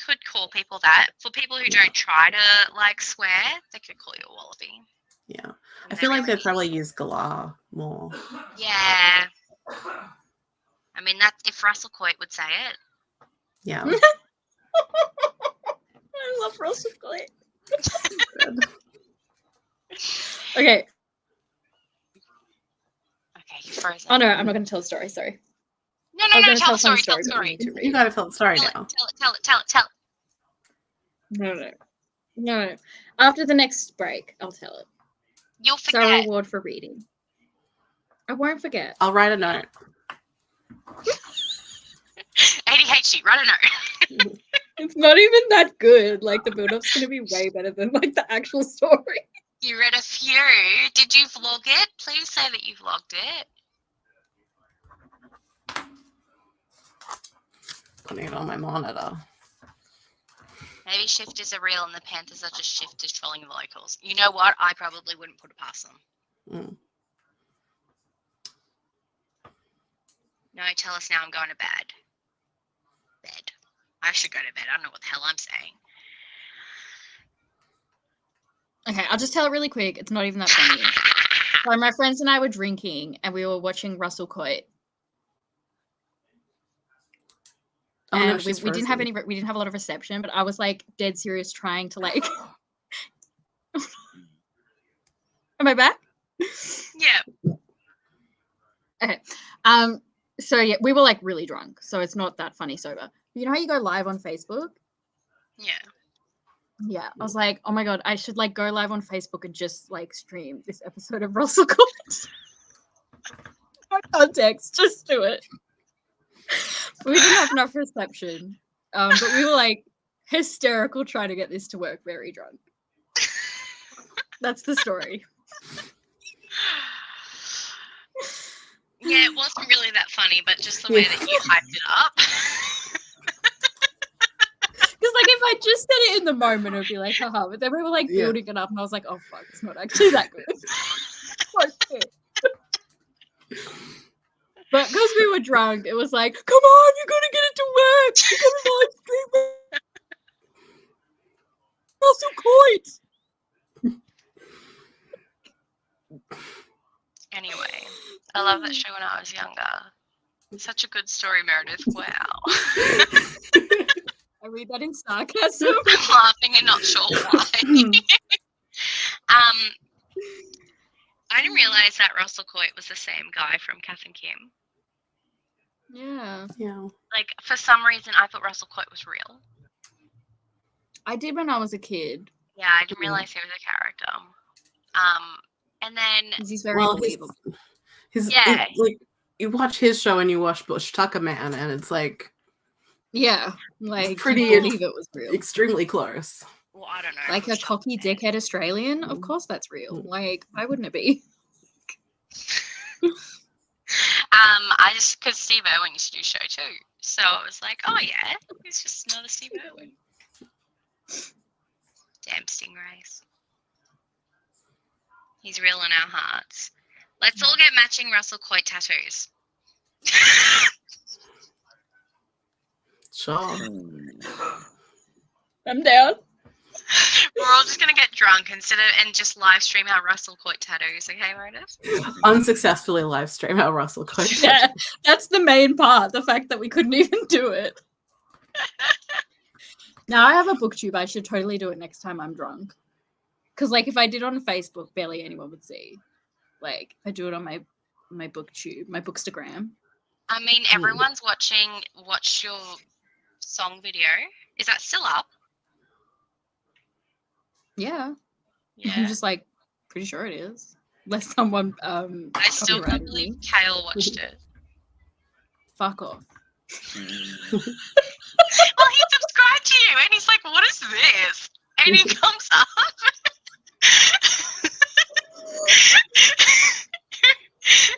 could call people that. For people who don't try to like swear, they could call you a wallaby. Yeah. I feel like they'd probably use galah more. Yeah. I mean, that's if Russell Coit would say it. Yeah. I love Russell Coit. Okay. Okay, you frozen. Oh no, I'm not going to tell the story. Sorry. No, I was no, going to tell tell the a funny story, tell the but we story. need to read. You gotta tell the story Tell it, now. tell it. No. After the next break, I'll tell it. You'll So a forget. reward for reading. I won't forget. I'll write a note. ADHD, write a note. It's not even that good. Like the build-up's going to be way better than like the actual story. You read a few. Did you vlog it? Please say that you vlogged it. Putting it on my monitor. Maybe shifters are real and the Panthers are just shifters trolling the locals. You know what? I probably wouldn't put it past them. Mm. No, tell us now I'm going to bed. I should go to bed. I don't know what the hell I'm saying. Okay, I'll just tell it really quick. It's not even that funny. So my friends and I were drinking and we were watching Russell Coit. Oh, no, And we she's didn't have frozen. we didn't have a lot of reception, but I was like dead serious trying to like Am I back? Yeah. Okay. So yeah, we were like really drunk, so it's not that funny sober. You know how you go live on Facebook? Yeah. Yeah. I was like, oh my god, I should like go live on Facebook and just like stream this episode of Russell Coit. No context, just do it. We didn't have enough reception. But we were like hysterical trying to get this to work, very drunk. That's the story. Yeah, it wasn't really that funny, but just the way that you hyped it up. Because like if I just said it in the moment, it would be like, haha. But then we were like building it up, and I was like, oh fuck, it's not actually that good. Oh, shit. But because we were drunk, it was like, come on, you're gonna get it to work. You're gonna live stream Russell Coit. Anyway, I love that show when I was younger. Such a good story, Meredith. Wow. I read that in sarcasm. I'm laughing and not sure why. I didn't realize that Russell Coit was the same guy from Kath and Kim. Yeah. Yeah. Like, for some reason, I thought Russell Coit was real. I did when I was a kid. Yeah, I didn't realize he was a character. And then He's very believable. Like you watch his show and you watch Bush Tucker Man, and it's like like pretty you believe it was real. Extremely close. Well, I don't know. Like a cocky dickhead Australian, of course that's real. Like, why wouldn't it be? I just because Steve Irwin used to do show too, so I was like, oh yeah, he's just another Steve Irwin. Damn stingrays. He's real in our hearts. Let's all get matching Russell Coit tattoos. Sure. I'm down. We're all just gonna get drunk and just live stream our Russell Coit tattoos, okay, Meredith? Unsuccessfully live stream our Russell Coit. Yeah, that's the main part. The fact that we couldn't even do it. Now I have a booktube. I should totally do it next time I'm drunk. Because like if I did on Facebook, barely anyone would see. Like if I do it on my booktube, my bookstagram. I mean, everyone's watched your song video. Is that still up? Yeah. Yeah. I'm just like pretty sure it is. Unless someone I still can't copyrighted believe me. Kale watched it. Fuck off. Well, he subscribed to you and he's like, what is this? And he comes up.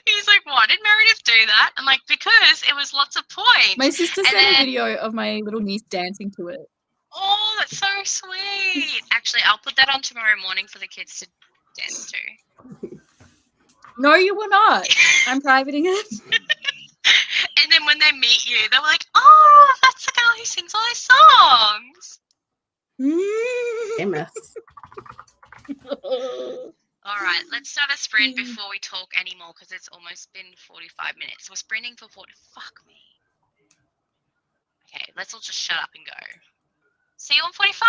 He's like, why did Meredith do that? I'm like, because it was lots of points. My sister sent a video of my little niece dancing to it. Oh, that's so sweet. Actually, I'll put that on tomorrow morning for the kids to dance to. No, you will not. I'm privating it. And then when they meet you, they're like, oh, that's the girl who sings all those songs. Famous. All right, let's start a sprint before we talk anymore because it's almost been 45 minutes. We're sprinting for 40. Fuck me. Okay, let's all just shut up and go. See you on 45.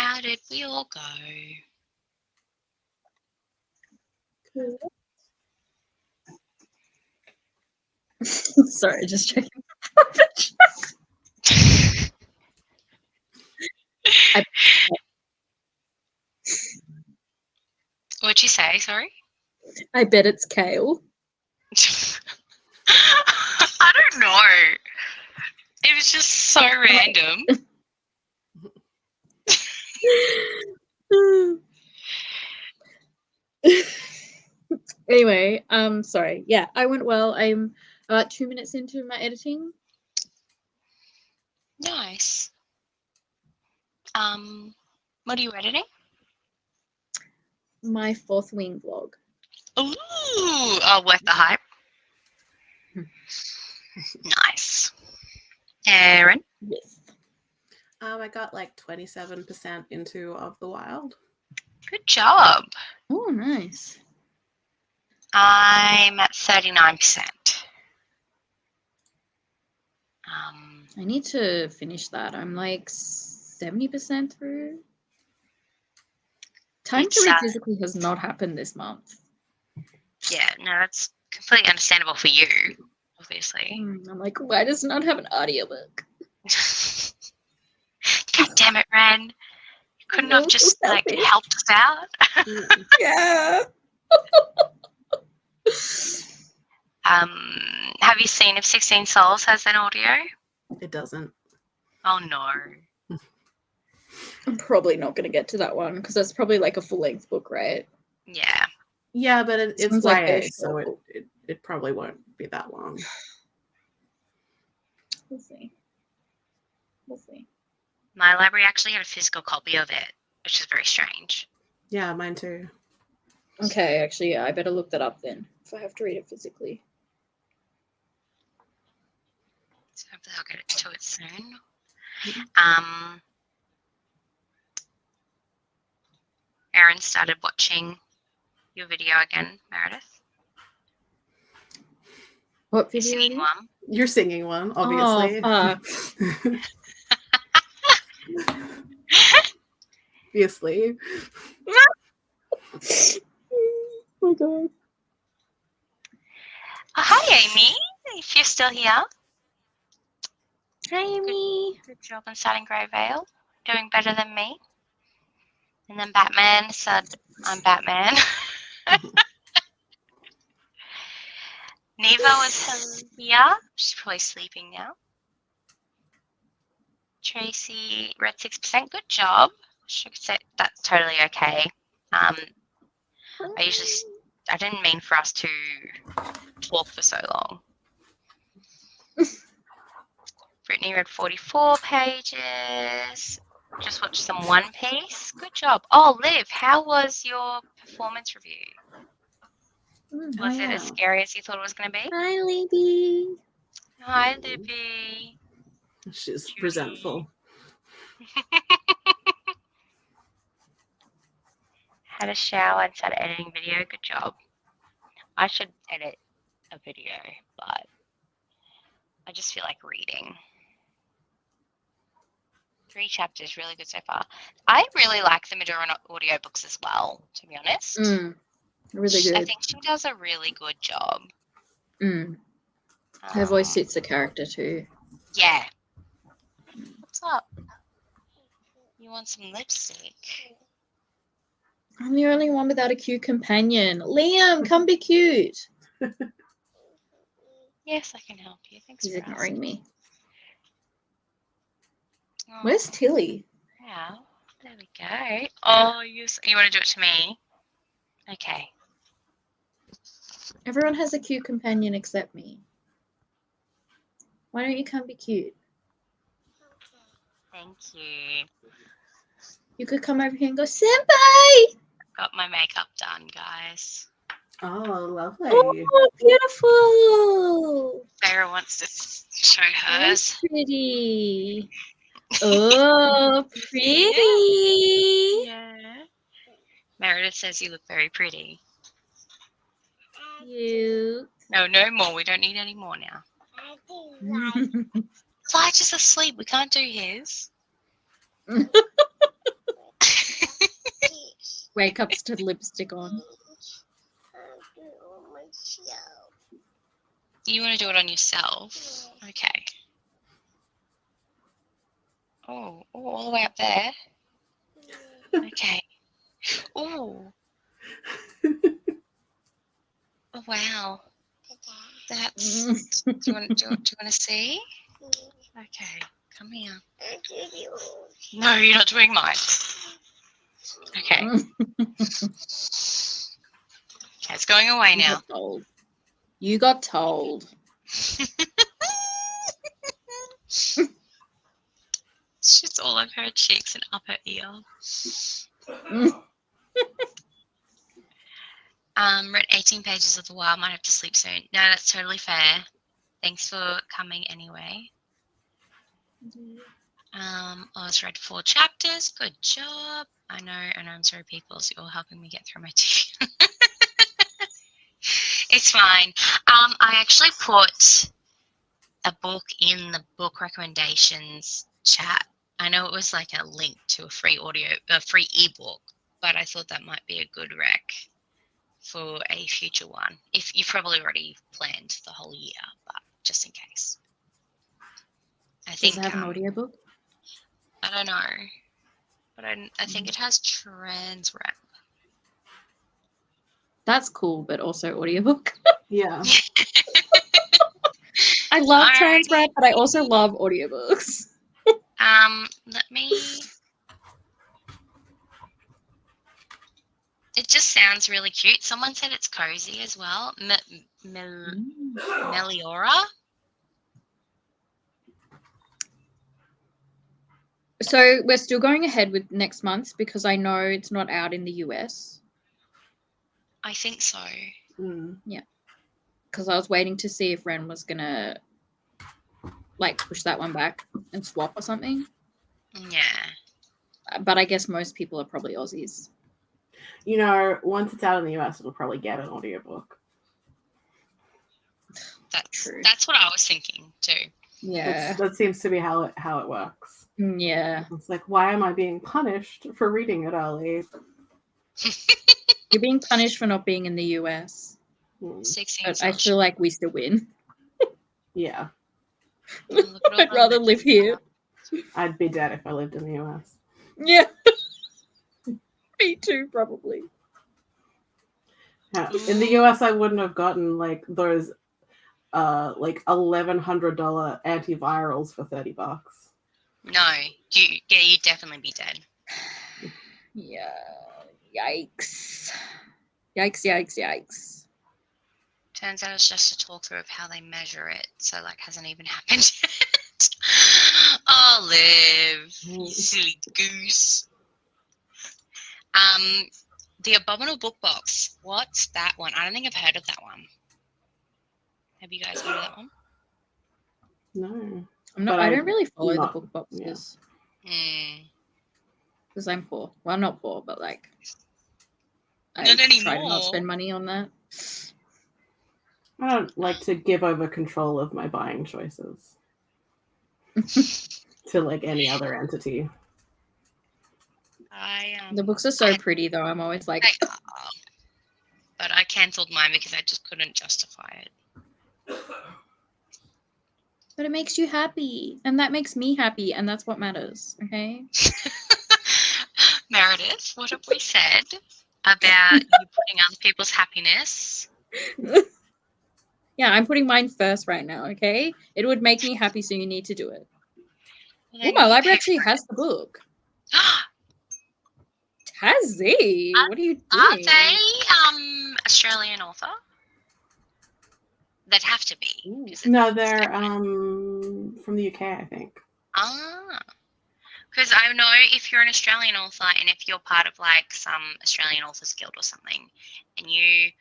How did we all go? Sorry, just checking. What'd you say? Sorry. I bet it's kale. I don't know. It was just so random. Anyway, sorry. Yeah, I went well. I'm about 2 minutes into my editing. Nice. What are you editing? My 4th wing vlog. Ooh, oh, worth the hype. Nice. Erin? Yes. I got like 27% into Of the Wild. Good job. Oh, nice. I'm at 39%. I need to finish that. I'm like 70% through. Time to read physically has not happened this month. Yeah, no, that's completely understandable for you, obviously. I'm like, why does it not have an audiobook? God damn it, Ren. You couldn't have just like helped us out. Yeah. Have you seen if 16 Souls has an audio? It doesn't. Oh no. I'm probably not going to get to that one because that's probably like a full-length book, right? Yeah. Yeah, but it's Sounds YA, like a so short book. it probably won't be that long. We'll see. We'll see. My library actually had a physical copy of it, which is very strange. Yeah, mine too. Okay, actually, yeah, I better look that up then if I have to read it physically. So hopefully I'll get to it soon. Erin started watching your video again, Meredith. What You're video? singing one. You're singing one, obviously. Oh, Obviously. oh my god. Oh, hi, Amy. If you're still here. Hi, Amy. Good job on starting Grey Vale. Doing better than me. And then Batman said, I'm Batman. Neva was here. She's probably sleeping now. Tracy read 6%. Good job. Should say that's totally okay. I didn't mean for us to talk for so long. Brittany read 44 pages. Just watched some One Piece. Good job. Oh, Liv, how was your performance review? Was it as scary as you thought it was going to be? Hi, Libby. Hi, Libby. She's Judy. resentful. Had a shower and started editing video. Good job. I should edit a video, but I just feel like reading. 3 chapters, really good so far. I really like the Madura audiobooks as well, to be honest. Really good. I think she does a really good job. Her voice suits the character too. Yeah. What's up? You want some lipstick? I'm the only one without a cute companion. Liam, come be cute. Yes, I can help you. Thanks He's for ignoring asking. me. Oh, Where's Tilly? yeah. There we go. Oh, you want to do it to me? Okay. Everyone has a cute companion except me. Why don't you come be cute? Thank you. You could come over here and go, Senpai! Got my makeup done, guys. Oh, lovely. Oh, beautiful! Sarah wants to show hers. Pretty. Oh, pretty. Yeah. Meredith says you look very pretty. Cute. No, no more. We don't need any more now. Elijah's asleep. We can't do his. wake ups to lipstick on. You want to do it on yourself? Okay. Oh, all the way up there. Okay. Oh. Oh wow. That's. Do you want to see? Okay. Come here. No, you're not doing mine. Okay. Okay, it's going away You now. got told. You got told. It's just all of her cheeks and upper ear. Read 18 pages of The Wild. Might have to sleep soon. No, that's totally fair. Thanks for coming anyway. I was read 4 chapters. Good job. I know, and I'm sorry, people. So you're helping me get through my tea. It's fine. I actually put a book in the book recommendations chat. I know it was like a link to a free ebook, but I thought that might be a good rec for a future one. If you've probably already planned the whole year, but just in case. I think Does it have an audiobook? I don't know, but I think it has trans rep. That's cool, but also audiobook. Yeah. I love Alright. trans rap, but I also love audiobooks. Let me. It just sounds really cute. Someone said it's cozy as well. Meliora. So we're still going ahead with next month because I know it's not out in the US. I think so. Because I was waiting to see if Ren was gonna like push that one back and swap or something. Yeah. But I guess most people are probably Aussies. You know, once it's out in the US, it'll probably get an audiobook. That's True. That's what I was thinking too. Yeah. That seems to be how it works. Yeah. It's like, why am I being punished for reading it early? You're being punished for not being in the US. 16 But I feel like we still win. Yeah. I'd rather live here. I'd be dead if I lived in the US. Yeah. Me too, probably. Yeah. In the US, I wouldn't have gotten like those like $1,100 antivirals for $30. No, you'd definitely be dead. Yeah. Yikes. Yikes. Turns out it's just a talk through of how they measure it, so like hasn't even happened yet. Oh, Liv, you silly goose. The Abominable Book Box. What's that one? I don't think I've heard of that one. Have you guys heard of that one? No. I don't really follow the book boxes. Yeah. Because I'm poor. Well, I'm not poor, but like I Not try to anymore. not spend money on that. I don't like to give over control of my buying choices to like any other entity. The books are so pretty though. I'm always like but I cancelled mine because I just couldn't justify it. but it makes you happy. And that makes me happy. And that's what matters. Okay. Meredith, what have we said about you putting other people's happiness? Yeah, I'm putting mine first right now, okay? It would make me happy, so you need to do it. Well, Oh, then my you library pay actually for has the book. it. Tazzy, what are you doing? Are they Australian author? They'd have to be. No, they're from the UK, I think. Because I know if you're an Australian author and if you're part of like some Australian Authors Guild or something, and you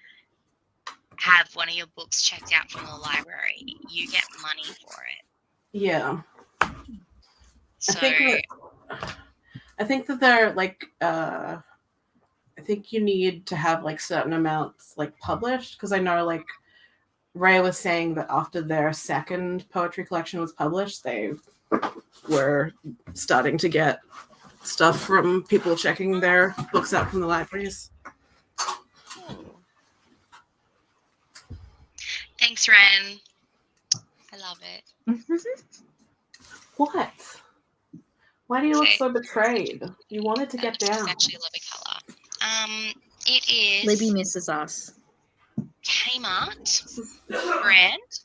have one of your books checked out from the library, you get money for it. Yeah. So I think that they're like I think you need to have like certain amounts like published, because I know like Ray was saying that after their second poetry collection was published, they were starting to get stuff from people checking their books out from the libraries. Thanks, Ren. I love it. What? Why do you look so betrayed? You wanted to get down. It's actually a lovely colour. It is Libby misses us. Kmart brand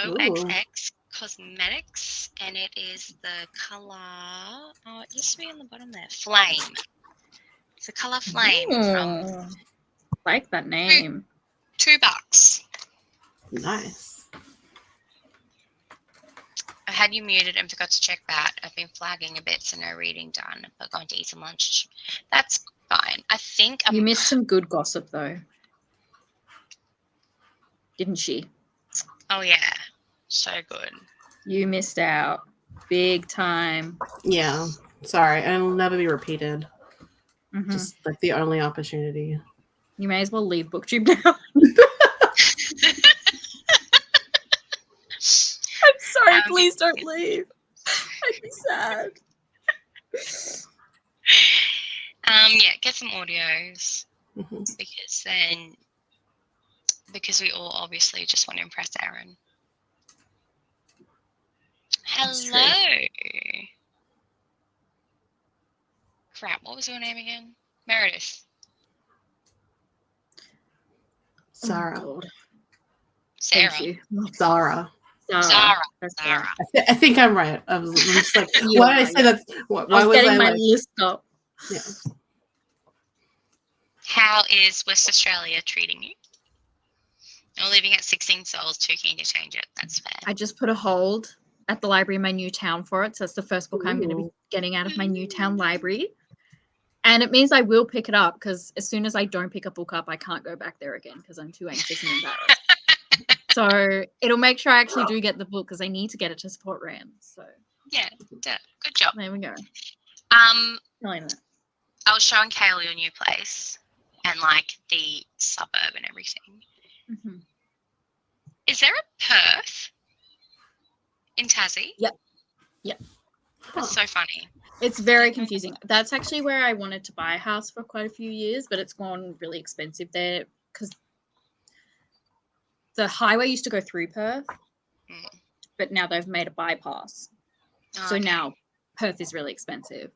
Ooh. OXX Cosmetics, and it is the colour. Oh, it used to be on the bottom there. Flame. It's the colour Flame from Like that name. $2. Nice. I had you muted and forgot to check that. I've been flagging a bit, so no reading done, but going to eat some lunch. That's fine. I think You missed some good gossip though, didn't she? Oh yeah, so good. You missed out big time. Yeah. Sorry, and it'll never be repeated. Mhm. Just like the only opportunity. You may as well leave BookTube now. I'm sorry, please don't leave. I'd be sad. Yeah, get some audios Mhm. because we all obviously just want to impress Aaron. That's true. Hello. Crap, what was your name again? Meredith. Sarah. Oh, God. Sarah. Thank you. Zara. Zara. That's Zara. I think I'm right. I'm just like, You why did I are, say that? Why I was getting my like, list up. yeah. How is West Australia treating you? You're leaving at 16 souls, too keen to change it. That's fair. I just put a hold at the library in my new town for it. So that's the first book I'm going to be Ooh. getting out of my new town library. And it means I will pick it up because as soon as I don't pick a book up, I can't go back there again because I'm too anxious and embarrassed. So it'll make sure I actually do get the book because I need to get it to support Ram. So Yeah, good job. there we go. I was showing Kale your new place and like the suburb and everything. Mm-hmm. Is there a Perth in Tassie? Yep. That's so funny. It's very confusing. That's actually where I wanted to buy a house for quite a few years, but it's gone really expensive there because the highway used to go through Perth, but now they've made a bypass. So now Perth is really expensive.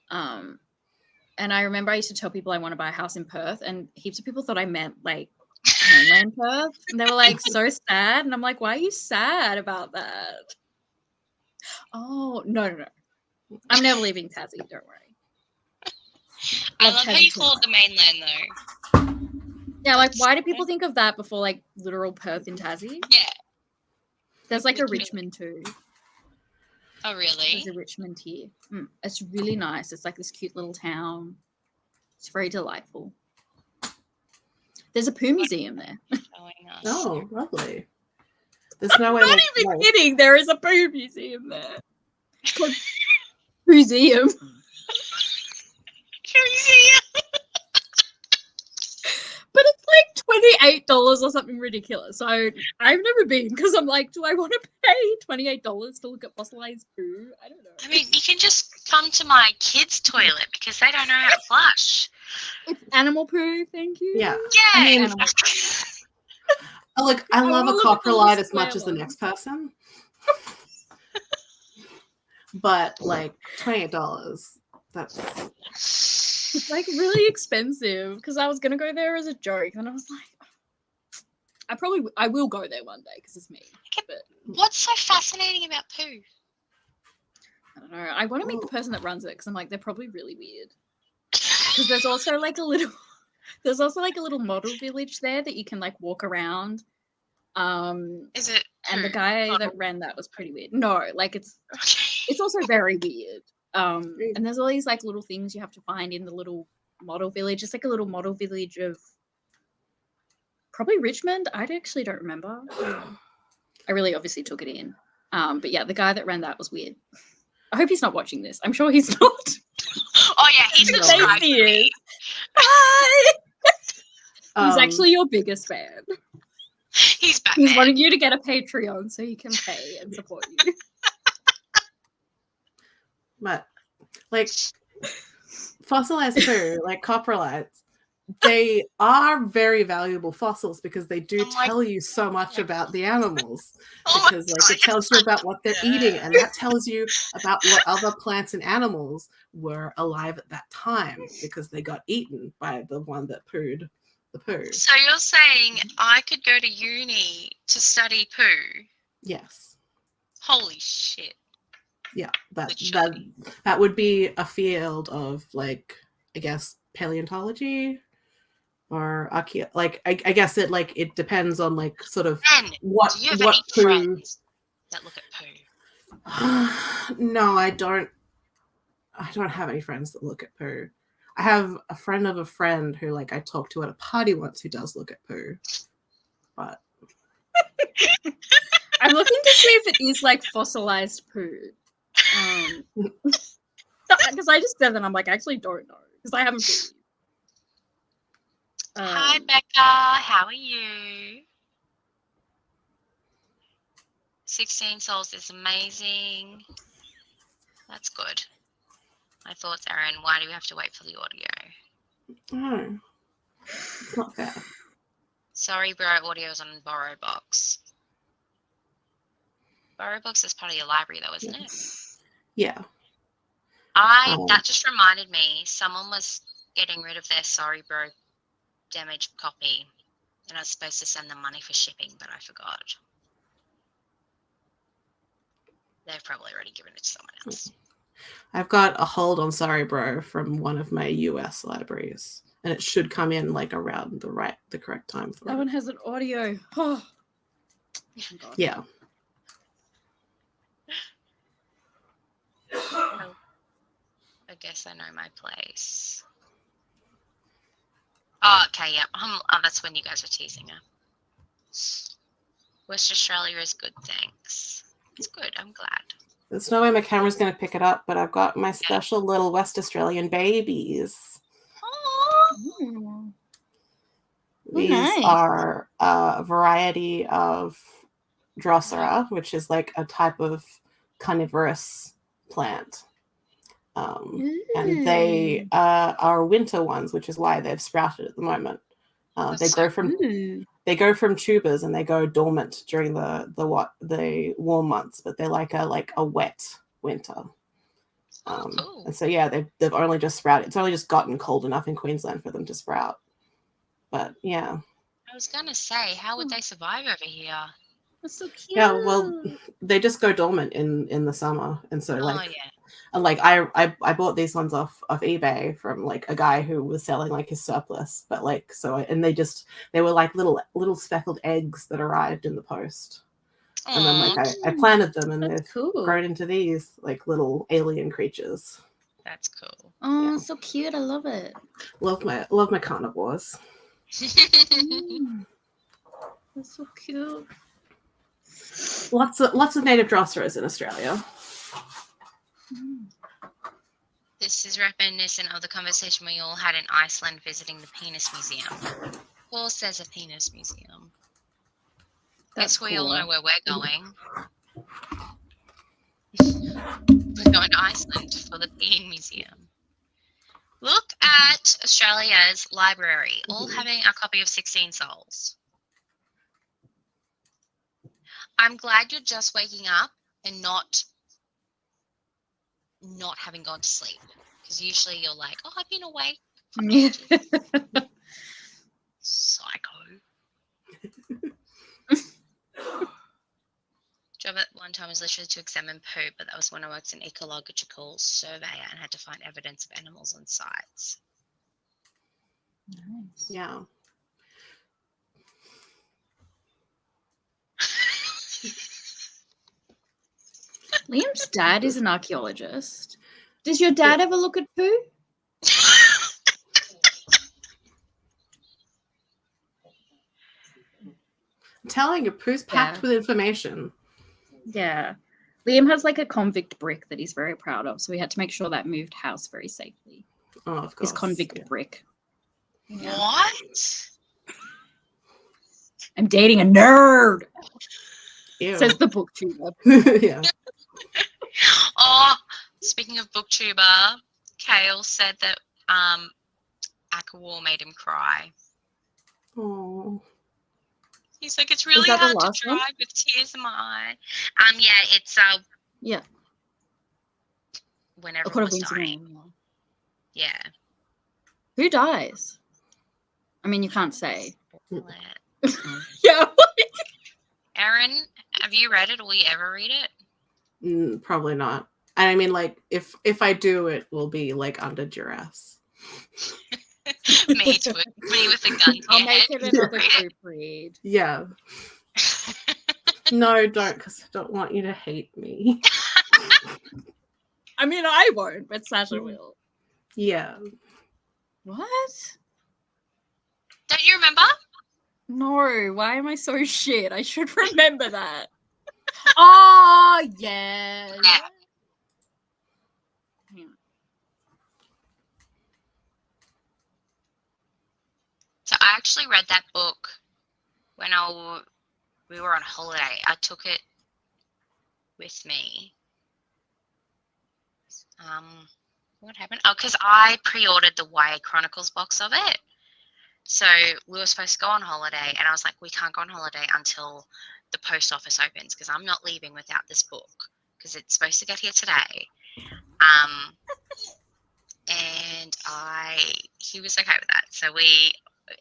And I remember I used to tell people I want to buy a house in Perth, and heaps of people thought I meant like mainland Perth, and they were like so sad. And I'm like, why are you sad about that? Oh, no. I'm never leaving Tassie, don't worry. I love how you call it the mainland though. Yeah, like why do people think of that before like literal Perth in Tassie? Yeah. There's like a Richmond too. Oh really? There's a Richmond here. It's really nice. It's like this cute little town. It's very delightful. There's a poo museum there. Oh, lovely. There's no way. I'm not even kidding. There is a poo museum there. It's called Museum. But it's like $28 or something ridiculous. So I've never been because I'm like, do I want to pay $28 to look at fossilized poo? I don't know. I mean, you can just come to my kids' toilet because they don't know how to flush. It's animal poo, thank you. Yeah. Yeah. I mean, look, I love a coprolite as much as the next person. But like $28, that's it's like really expensive because I was gonna go there as a joke and I was like, I will go there one day because it's me. But what's so fascinating about poo? I don't know. I want to meet the person that runs it because I'm like, they're probably really weird. Because there's also like a little model village there that you can like walk around. Is it? And the guy that ran that was pretty weird. No, like it's also very weird. And there's all these like little things you have to find in the little model village. It's like a little model village of probably Richmond. I actually don't remember. I really obviously took it in. But yeah, the guy that ran that was weird. I hope he's not watching this. I'm sure he's not. Oh yeah, he's subscribed to me. Hi. He's actually your biggest fan. He's Batman. He's wanting you to get a Patreon so he can pay and support you. But like fossilized poo, like coprolites, they are very valuable fossils because they do tell you so much about the animals. Because like it tells you about what they're eating, and that tells you about what other plants and animals were alive at that time because they got eaten by the one that pooed the poo. So you're saying I could go to uni to study poo? Yes. Holy shit. Yeah, that would be a field of like, I guess, paleontology or like I guess it depends on like sort of Ben, what do you have what any poo. friends that look at poo? No, I don't have any friends that look at poo. I have a friend of a friend who like I talked to at a party once who does look at poo. But I'm looking to see if it is like fossilized poo. Because I just said that I'm like, I actually don't know because I haven't been. Hi, Becca. How are you? 16 souls is amazing. That's good. My thoughts, Aaron. Why do we have to wait for the audio? oh, it's not fair. Sorry, bro. Audio's on BorrowBox. BorrowBox is part of your library, though, isn't it? Yeah. That just reminded me. Someone was getting rid of their Sorry, bro damaged copy, and I was supposed to send them money for shipping, but I forgot. They've probably already given it to someone else. I've got a hold on Sorry Bro from one of my US libraries, and it should come in like around the correct time for that one has an audio. Oh. Yeah. Oh, I guess I know my place. Oh, okay, yeah. That's when you guys were teasing her. West Australia is good, thanks. It's good, I'm glad. There's no way my camera's going to pick it up, but I've got my special little West Australian babies. Oh. These are a variety of Drosera, which is like a type of carnivorous plant. And they are winter ones, which is why they've sprouted at the moment. They go from tubers and they go dormant during the warm months, but they're like a wet winter. Cool. And so yeah, they've only just sprouted. It's only just gotten cold enough in Queensland for them to sprout. But yeah. I was gonna say, how would they survive over here? That's so cute. Yeah, well, they just go dormant in the summer, and so like. Oh yeah. And like I bought these ones off eBay from like a guy who was selling like his surplus, but like they were like little speckled eggs that arrived in the post. Aww. And then like I planted them and That's they've cool. grown into these like little alien creatures. That's cool. Oh, Yeah. so cute. I love it. Love my carnivores. That's so cute. Lots of native Drosseras in Australia. This is reminiscent of the conversation we all had in Iceland visiting the penis museum. Paul says a penis museum. Guess we all know where we're going. We're going to Iceland for the Peen Museum. Look at Australia's library, all having a copy of 16 Souls. I'm glad you're just waking up and not having gone to sleep, because usually you're like, oh, I've been awake for ages. Psycho. Job at one time was literally to examine poo, but that was when I worked in ecological survey and had to find evidence of animals on sites. Nice. Yeah. Liam's dad is an archaeologist. Does your dad ever look at poo? I'm telling you, poo's packed with information. Yeah. Liam has like a convict brick that he's very proud of, so we had to make sure that moved house very safely. Oh, of course. His convict brick. Yeah. What? I'm dating a nerd. Ew. Says the booktuber. Yeah. Oh, Speaking of booktuber, Kale said that Aquawar made him cry. Oh. He's like, it's really that the hard to last one? drive with tears in my eye. Yeah, it's Yeah. when I could everyone have was been dying. singing. Yeah. Who dies? I mean, you can't say. Spoil it. Yeah. Erin, have you read it? Will you ever read it? Probably not. And I mean, like, if I do, it will be like under duress. Me too. Me with a gun to I'll your make head. it another group read. Yeah. No, don't, because I don't want you to hate me. I mean, I won't, but Sasha will. Yeah. What? Don't you remember? No, why am I so shit? I should remember that. Oh, yeah. Yeah. So I actually read that book when we were on holiday. I took it with me. What happened? Oh, because I pre-ordered the YA Chronicles box of it. So we were supposed to go on holiday, and I was like, we can't go on holiday until the post office opens because I'm not leaving without this book because it's supposed to get here today. And he was okay with that. So we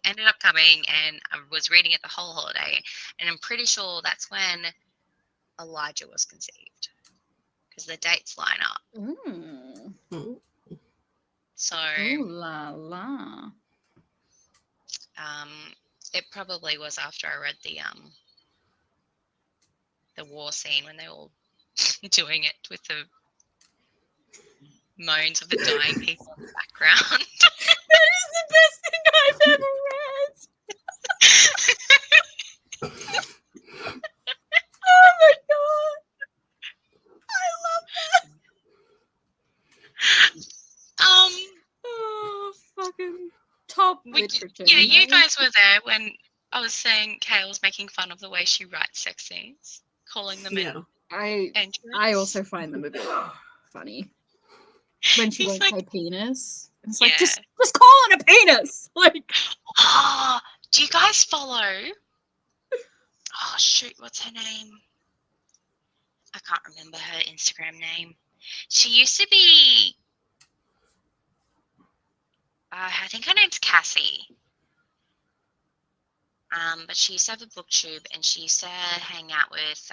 ended up coming, and I was reading it the whole holiday, and I'm pretty sure that's when Elijah was conceived because the dates line up. Ooh. So Ooh la la. it probably was after I read the war scene when they were all doing it with the moans of the dying people in the background. That is the best thing I've ever read. Oh my god. I love that. Oh, fucking top literature. Yeah, you guys were there when I was saying Kale's making fun of the way she writes sex scenes, calling them an entrance. I also find them a bit funny. When she won't say penis. It's like, just call it a penis! Like, oh, do you guys follow? Oh, shoot, what's her name? I can't remember her Instagram name. She used to be, I think her name's Cassie. But she used to have a booktube, and she used to hang out with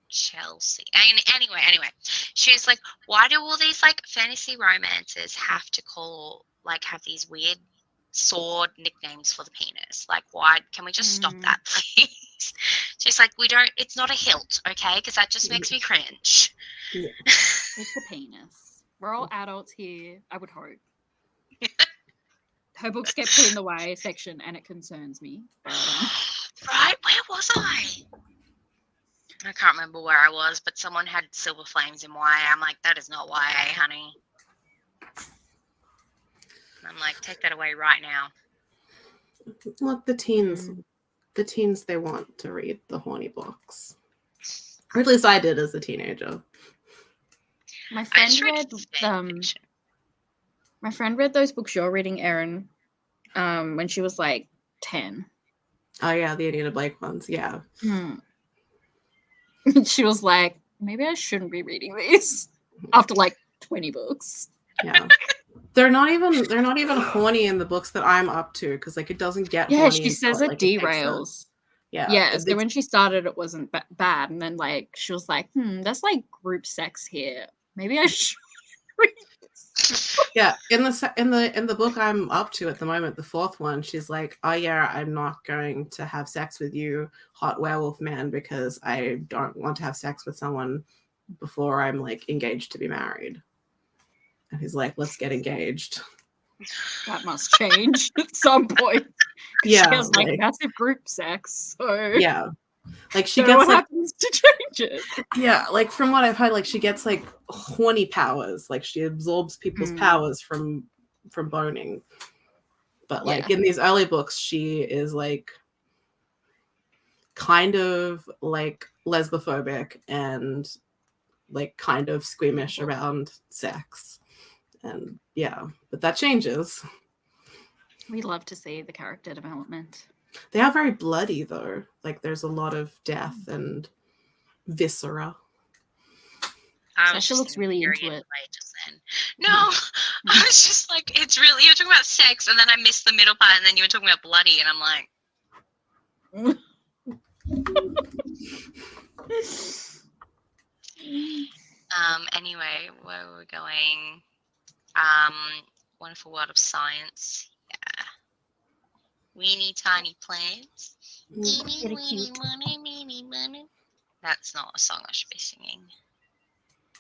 Chelsea. Anyway, she's like, why do all these like fantasy romances have to have these weird sword nicknames for the penis? Like, why can we just stop that, please? She's like, it's not a hilt, okay? Because that just makes me cringe. Yeah. It's a penis. We're all adults here, I would hope. Her books get put in the YA section, and it concerns me. Right? Where was I? I can't remember where I was, but someone had Silver Flames in YA. I'm like, that is not YA, honey. I'm like, take that away right now. Look, the teens, they want to read the horny books. Or at least I did as a teenager. My friend read those books you're reading, Erin, when she was like 10. Oh yeah, the Anita Blake ones, yeah. She was like, maybe I shouldn't be reading these after like 20 books. Yeah. They're not even horny in the books that I'm up to, because like it doesn't get horny. Yeah, she says it derails. Yeah. So when she started, it wasn't bad, and then like she was like, that's like group sex here. Maybe I should read this. Yeah, in the book I'm up to at the moment, the fourth one, she's like, oh yeah, I'm not going to have sex with you, hot werewolf man, because I don't want to have sex with someone before I'm like engaged to be married. And he's like, let's get engaged. That must change at some point. Yeah, she has like massive group sex. So yeah, like she so gets what like happens to change it? Yeah, like from what I've heard, like she gets like horny powers, like she absorbs people's powers from boning. But like in these early books, she is like kind of like lesbophobic and like kind of squeamish around sex. And yeah, but that changes. We love to see the character development. They are very bloody though. Like there's a lot of death and viscera. Sasha looks really into it. Just then. No, I was just like, it's really, you were talking about sex, and then I missed the middle part, and then you were talking about bloody, and I'm like, anyway, where were we going? Wonderful World of Science. Yeah. Weeny tiny plants. Very cute. That's not a song I should be singing.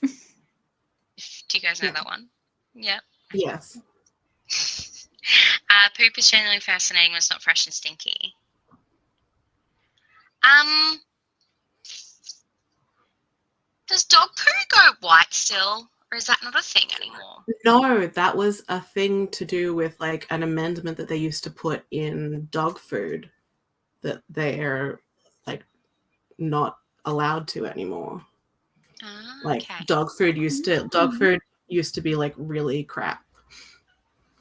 Do you guys know that one? Yeah. Yes. Poop is generally fascinating when it's not fresh and stinky. Does dog poo go white still, or is that not a thing anymore? No, that was a thing to do with like an amendment that they used to put in dog food that they're like not allowed to anymore. Like Okay. dog food used to be like really crap,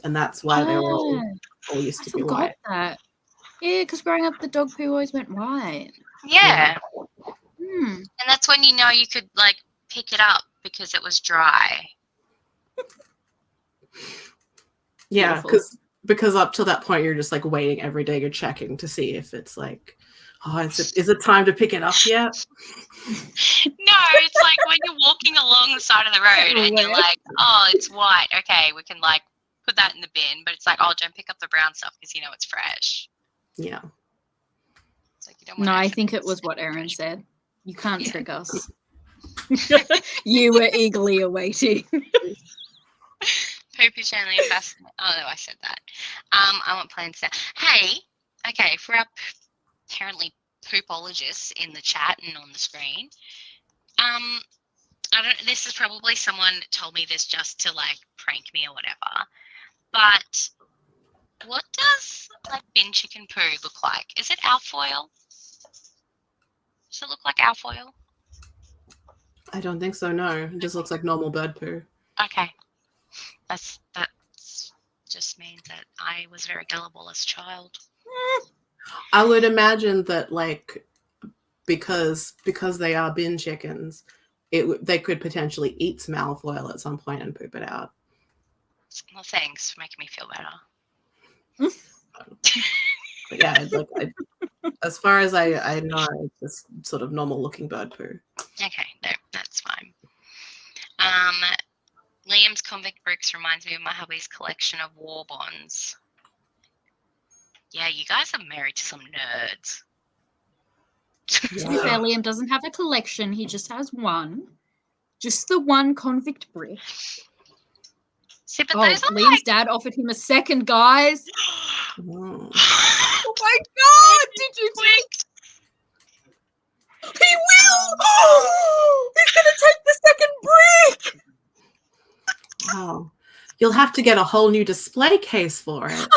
and that's why they were all used to be white. That. Yeah, because growing up, the dog poo always went white. Yeah. Hmm. And that's when you know you could like pick it up because it was dry. Yeah, Beautiful. because up to that point you're just like waiting every day, you're checking to see if it's like, oh, is it time to pick it up yet? No, it's like when you're walking along the side of the road and you're like, oh, it's white. Okay, we can like put that in the bin. But it's like, oh, don't pick up the brown stuff because you know it's fresh. Yeah. It's like you don't want No, to I have think to it was what fresh. Erin said. You can't Yeah. trick us. You were eagerly awaiting. Poop is generally fascinating. Oh, no, I said that. I want plans now. Hey, okay, for our apparently poopologists in the chat and on the screen, I don't. This is probably someone told me this just to like prank me or whatever. But what does like bin chicken poo look like? Is it alfoil? Does it look like alfoil? I don't think so, no. It just looks like normal bird poo. Okay. That's just means that I was very gullible as a child. I would imagine that like because they are bin chickens, they could potentially eat some alfoil at some point and poop it out. Well, thanks for making me feel better. But yeah, like as far as I know, it's just sort of normal looking bird poo. Okay, no, that's fine. Liam's convict bricks reminds me of my hubby's collection of war bonds. Yeah, you guys are married to some nerds. To be fair, Liam doesn't have a collection. He just has one. Just the one convict brick. See, but Oh, those are Liam's like... dad offered him a second, guys. Oh. Oh my god! Did you think? He will! Oh, he's gonna take the second brick! Wow. You'll have to get a whole new display case for it. I know!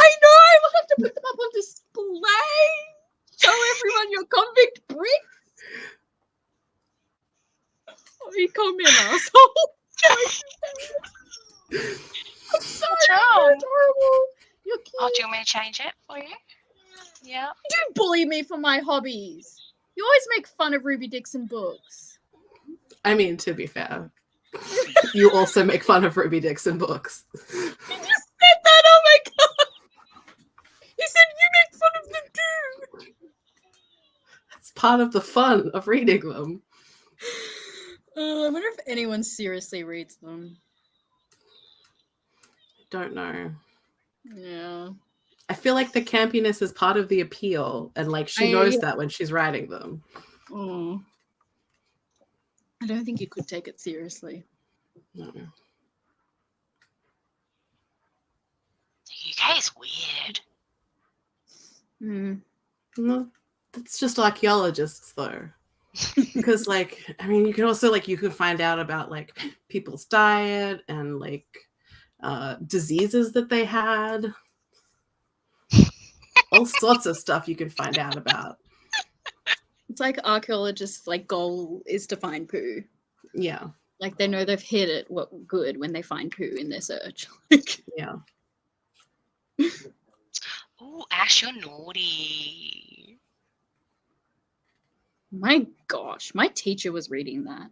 We'll have to put them up on display! Show everyone your convict bricks! Oh, you called me an asshole. I'm sorry, What's wrong? you're adorable. You're cute. Oh, do you want me to change it for you? Yeah. Don't bully me for my hobbies. You always make fun of Ruby Dixon books. I mean, to be fair, you also make fun of Ruby Dixon books. You just said that, oh my god! He said you make fun of them too! It's part of the fun of reading them. I wonder if anyone seriously reads them. Don't know. Yeah. I feel like the campiness is part of the appeal, and like she knows that when she's writing them. Oh. I don't think you could take it seriously. No. The UK is weird. No, that's just archaeologists though. Because like, I mean, you can also like, you can find out about like people's diet and like diseases that they had. All sorts of stuff you can find out about. It's like archaeologists' like goal is to find poo. Yeah. Like they know they've hit it good when they find poo in their search. Yeah. Oh, Ash, you're naughty. My gosh, my teacher was reading that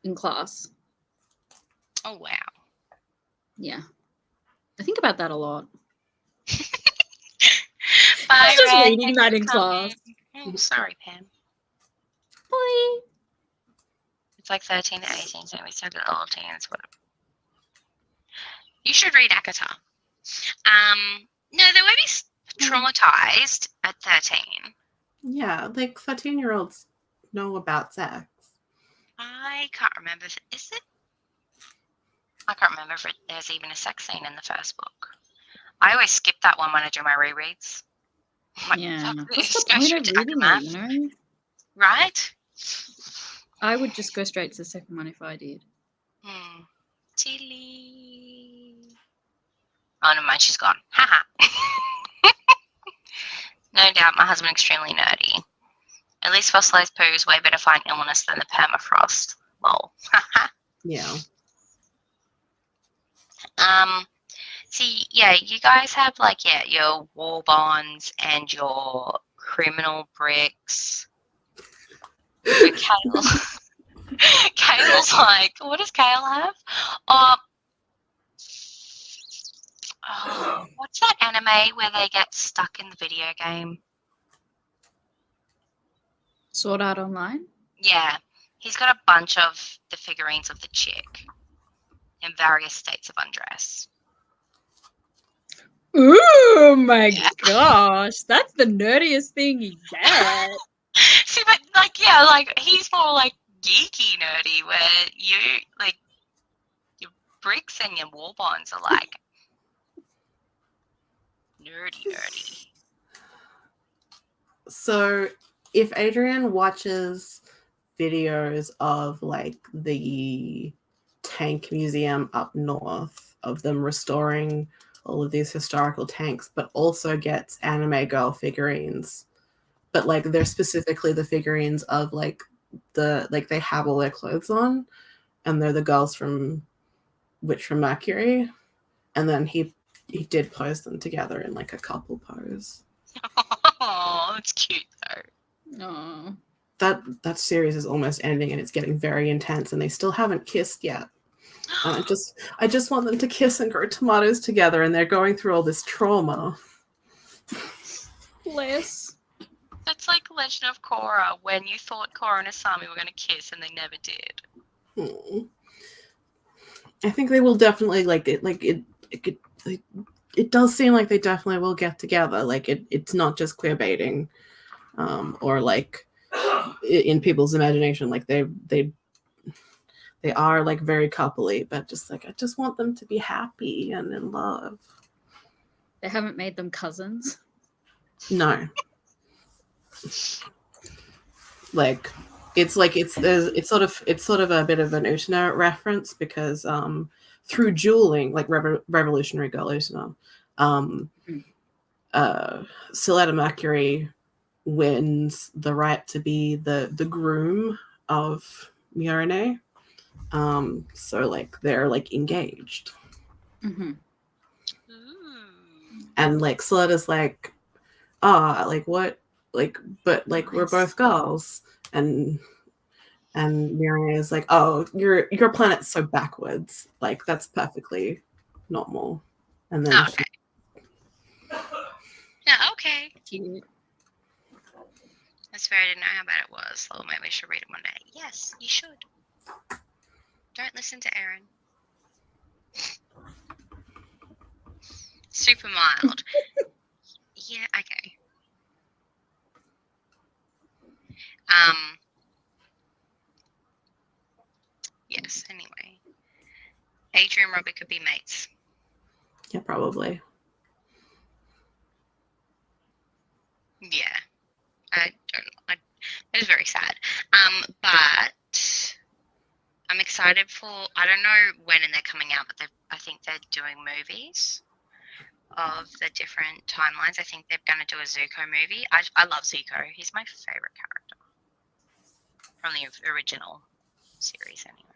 in class. Oh, wow. Yeah. I think about that a lot. Bye, was just Red. reading Thanks that for in coming. class. Oh, sorry, Pam. Boy. It's like 13 to 18, so we started at all teens. You should read Akata. No, they won't be traumatized at 13. Yeah, like 13-year-olds know about sex. I can't remember. Is it? I can't remember if there's even a sex scene in the first book. I always skip that one when I do my rereads. Like, Yeah. fuck What's this, the go point straight of to reading Akamath. it, you know? Right? I would just go straight to the second one if I did. Tilly. Oh, never mind, she's gone. Haha. No doubt my husband extremely nerdy. At least fossilized poo is way better fighting illness than the permafrost. Lol. Yeah. See, yeah, you guys have like, yeah, your war bonds and your criminal bricks. But Kale's like, what does Kale have? Oh, what's that anime where they get stuck in the video game? Sword Art Online? Yeah, he's got a bunch of the figurines of the chick in various states of undress. Oh my gosh, that's the nerdiest thing you get. See, but like, yeah, like he's more like geeky nerdy, where you like your bricks and your war bonds are like nerdy. So if Adrian watches videos of like the tank museum up north of them restoring all of these historical tanks, but also gets anime girl figurines, but like they're specifically the figurines of like they have all their clothes on and they're the girls from Witch from Mercury, and then he did pose them together in like a couple pose. Oh, that's cute though. Oh. That series is almost ending and it's getting very intense and they still haven't kissed yet. And I just want them to kiss and grow tomatoes together, and they're going through all this trauma. Bless. That's like Legend of Korra, when you thought Korra and Asami were going to kiss and they never did. I think they will definitely it does seem like they definitely will get together. Like it's not just queer baiting, or like in people's imagination, like they are like very coupley, but just like I just want them to be happy and in love. They haven't made them cousins. No. Like it's sort of a bit of an Utena reference because through dueling, like Revolutionary Girl Utena, Siletta Mercury wins the right to be the groom of Murine. So like they're like engaged. Mm-hmm. And like Siletta's like, like what? Like, but like we're both girls. And Miriam is like, oh, your planet's so backwards. Like that's perfectly normal. And then okay. Yeah, okay. Cute. That's fair. I didn't know how bad it was. So maybe we should read it one day. Yes, you should. Don't listen to Aaron. Super mild. Yeah, okay. Yes, anyway. Adrian and Robbie could be mates. yeah, probably. Yeah. It was very sad. But I'm excited for, I don't know when and they're coming out, but I think they're doing movies of the different timelines. I think they're going to do a Zuko movie. I love Zuko. He's my favorite character. from the original series, anyway.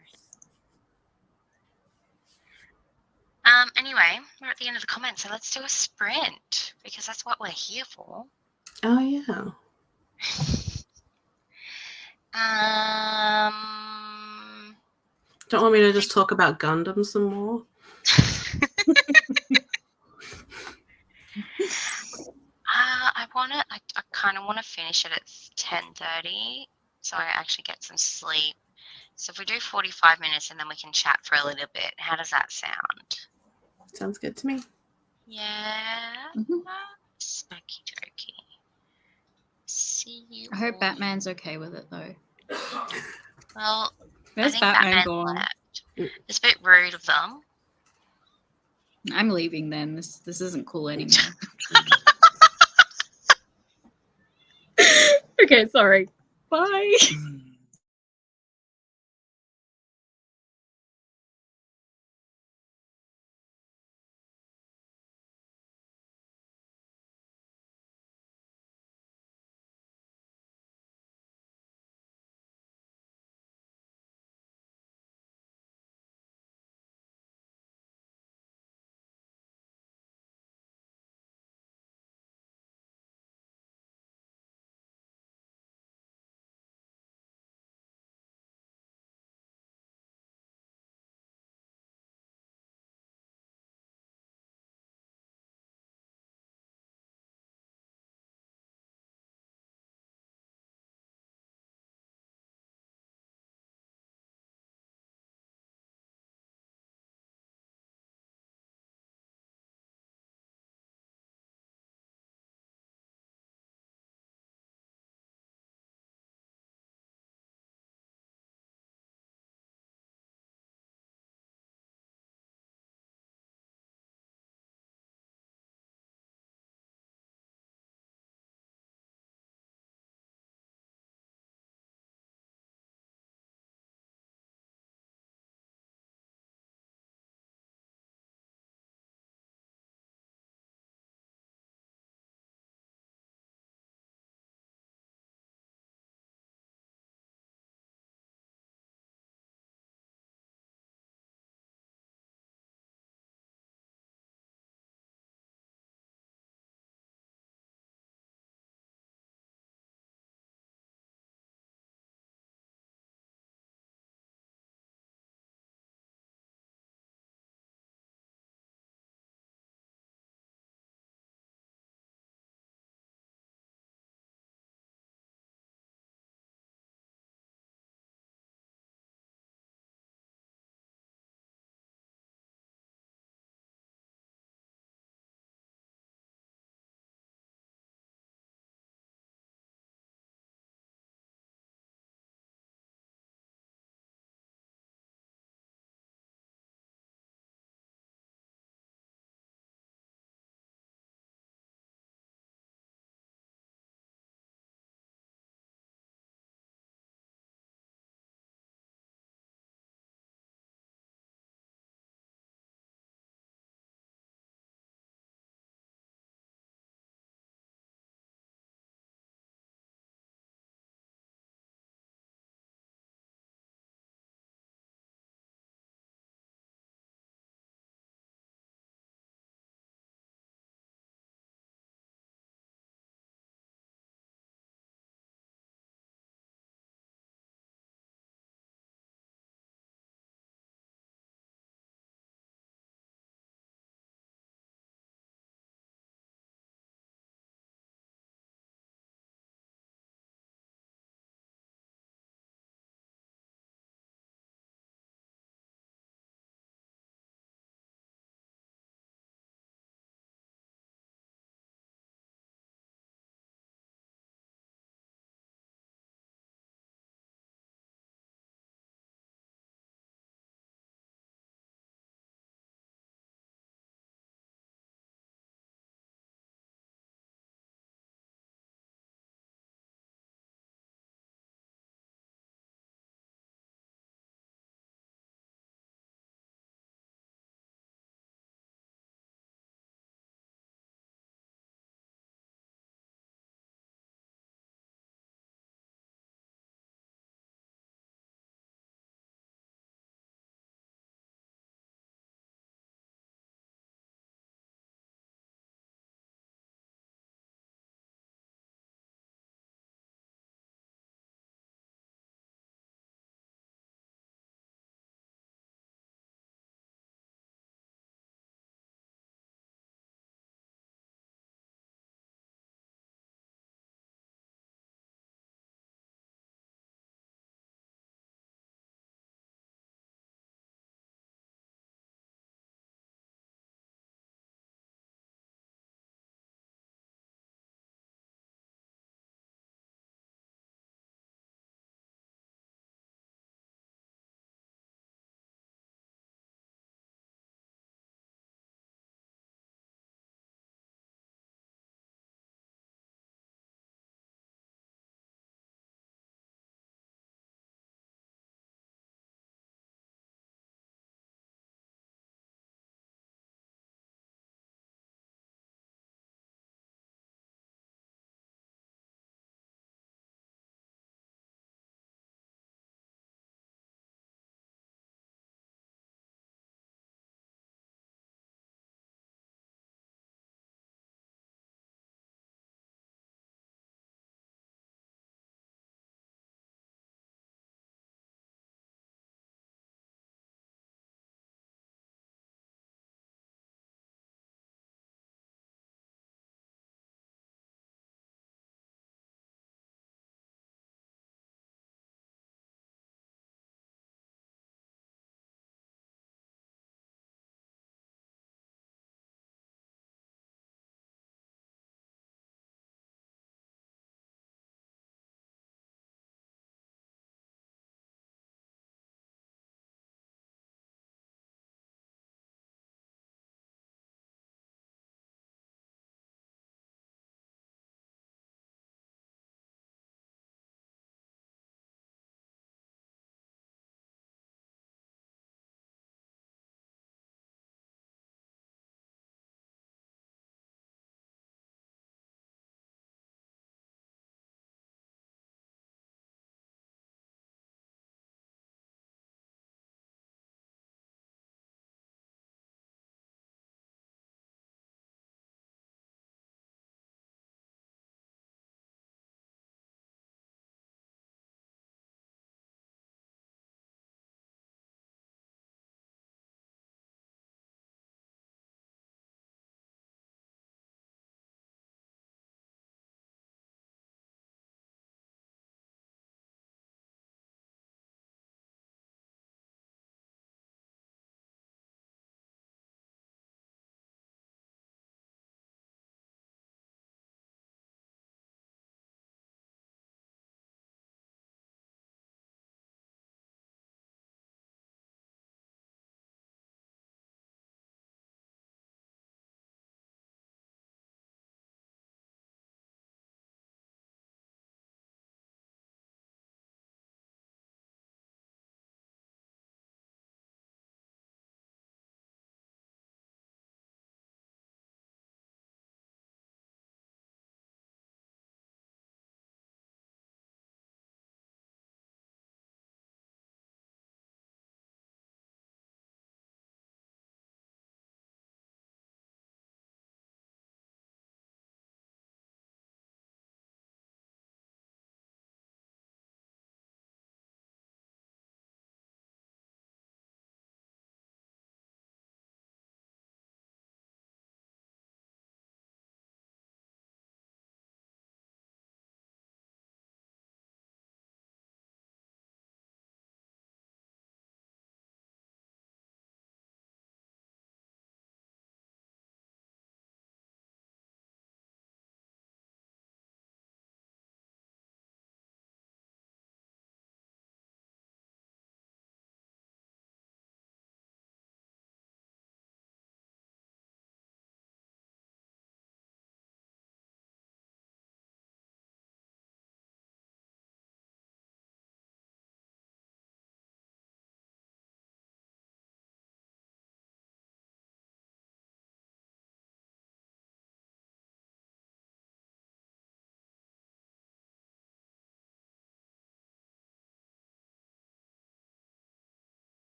Anyway, we're at the end of the comments, so let's do a sprint because that's what we're here for. Oh yeah. Don't want me to just talk about Gundam some more? I kind of want to finish it at 10:30, so I actually get some sleep. So if we do 45 minutes and then we can chat for a little bit, how does that sound? Sounds good to me. Yeah. Mhm. Okie dokie. See you. I hope all- Batman's okay with it though. Well, Where's think Batman Batman gone? left. It's a bit rude of them. I'm leaving then. This isn't cool anymore. Okay, sorry. Bye.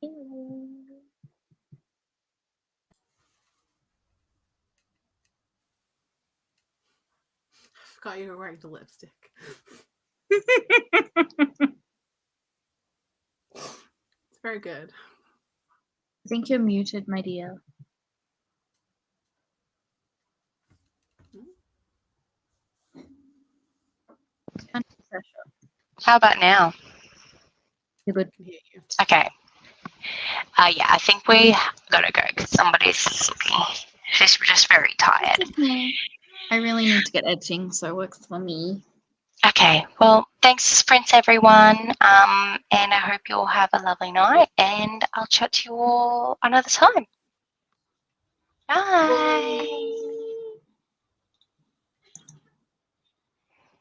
I forgot you were wearing the lipstick. It's very good. I think you're muted, my dear. How about now? You're good. I can hear you. Okay. Yeah, I think we gotta go because somebody's looking. She's just very tired. I really need to get editing, so it works for me. Okay, well, thanks, sprints, everyone. And I hope you all have a lovely night, and I'll chat to you all another time. Bye.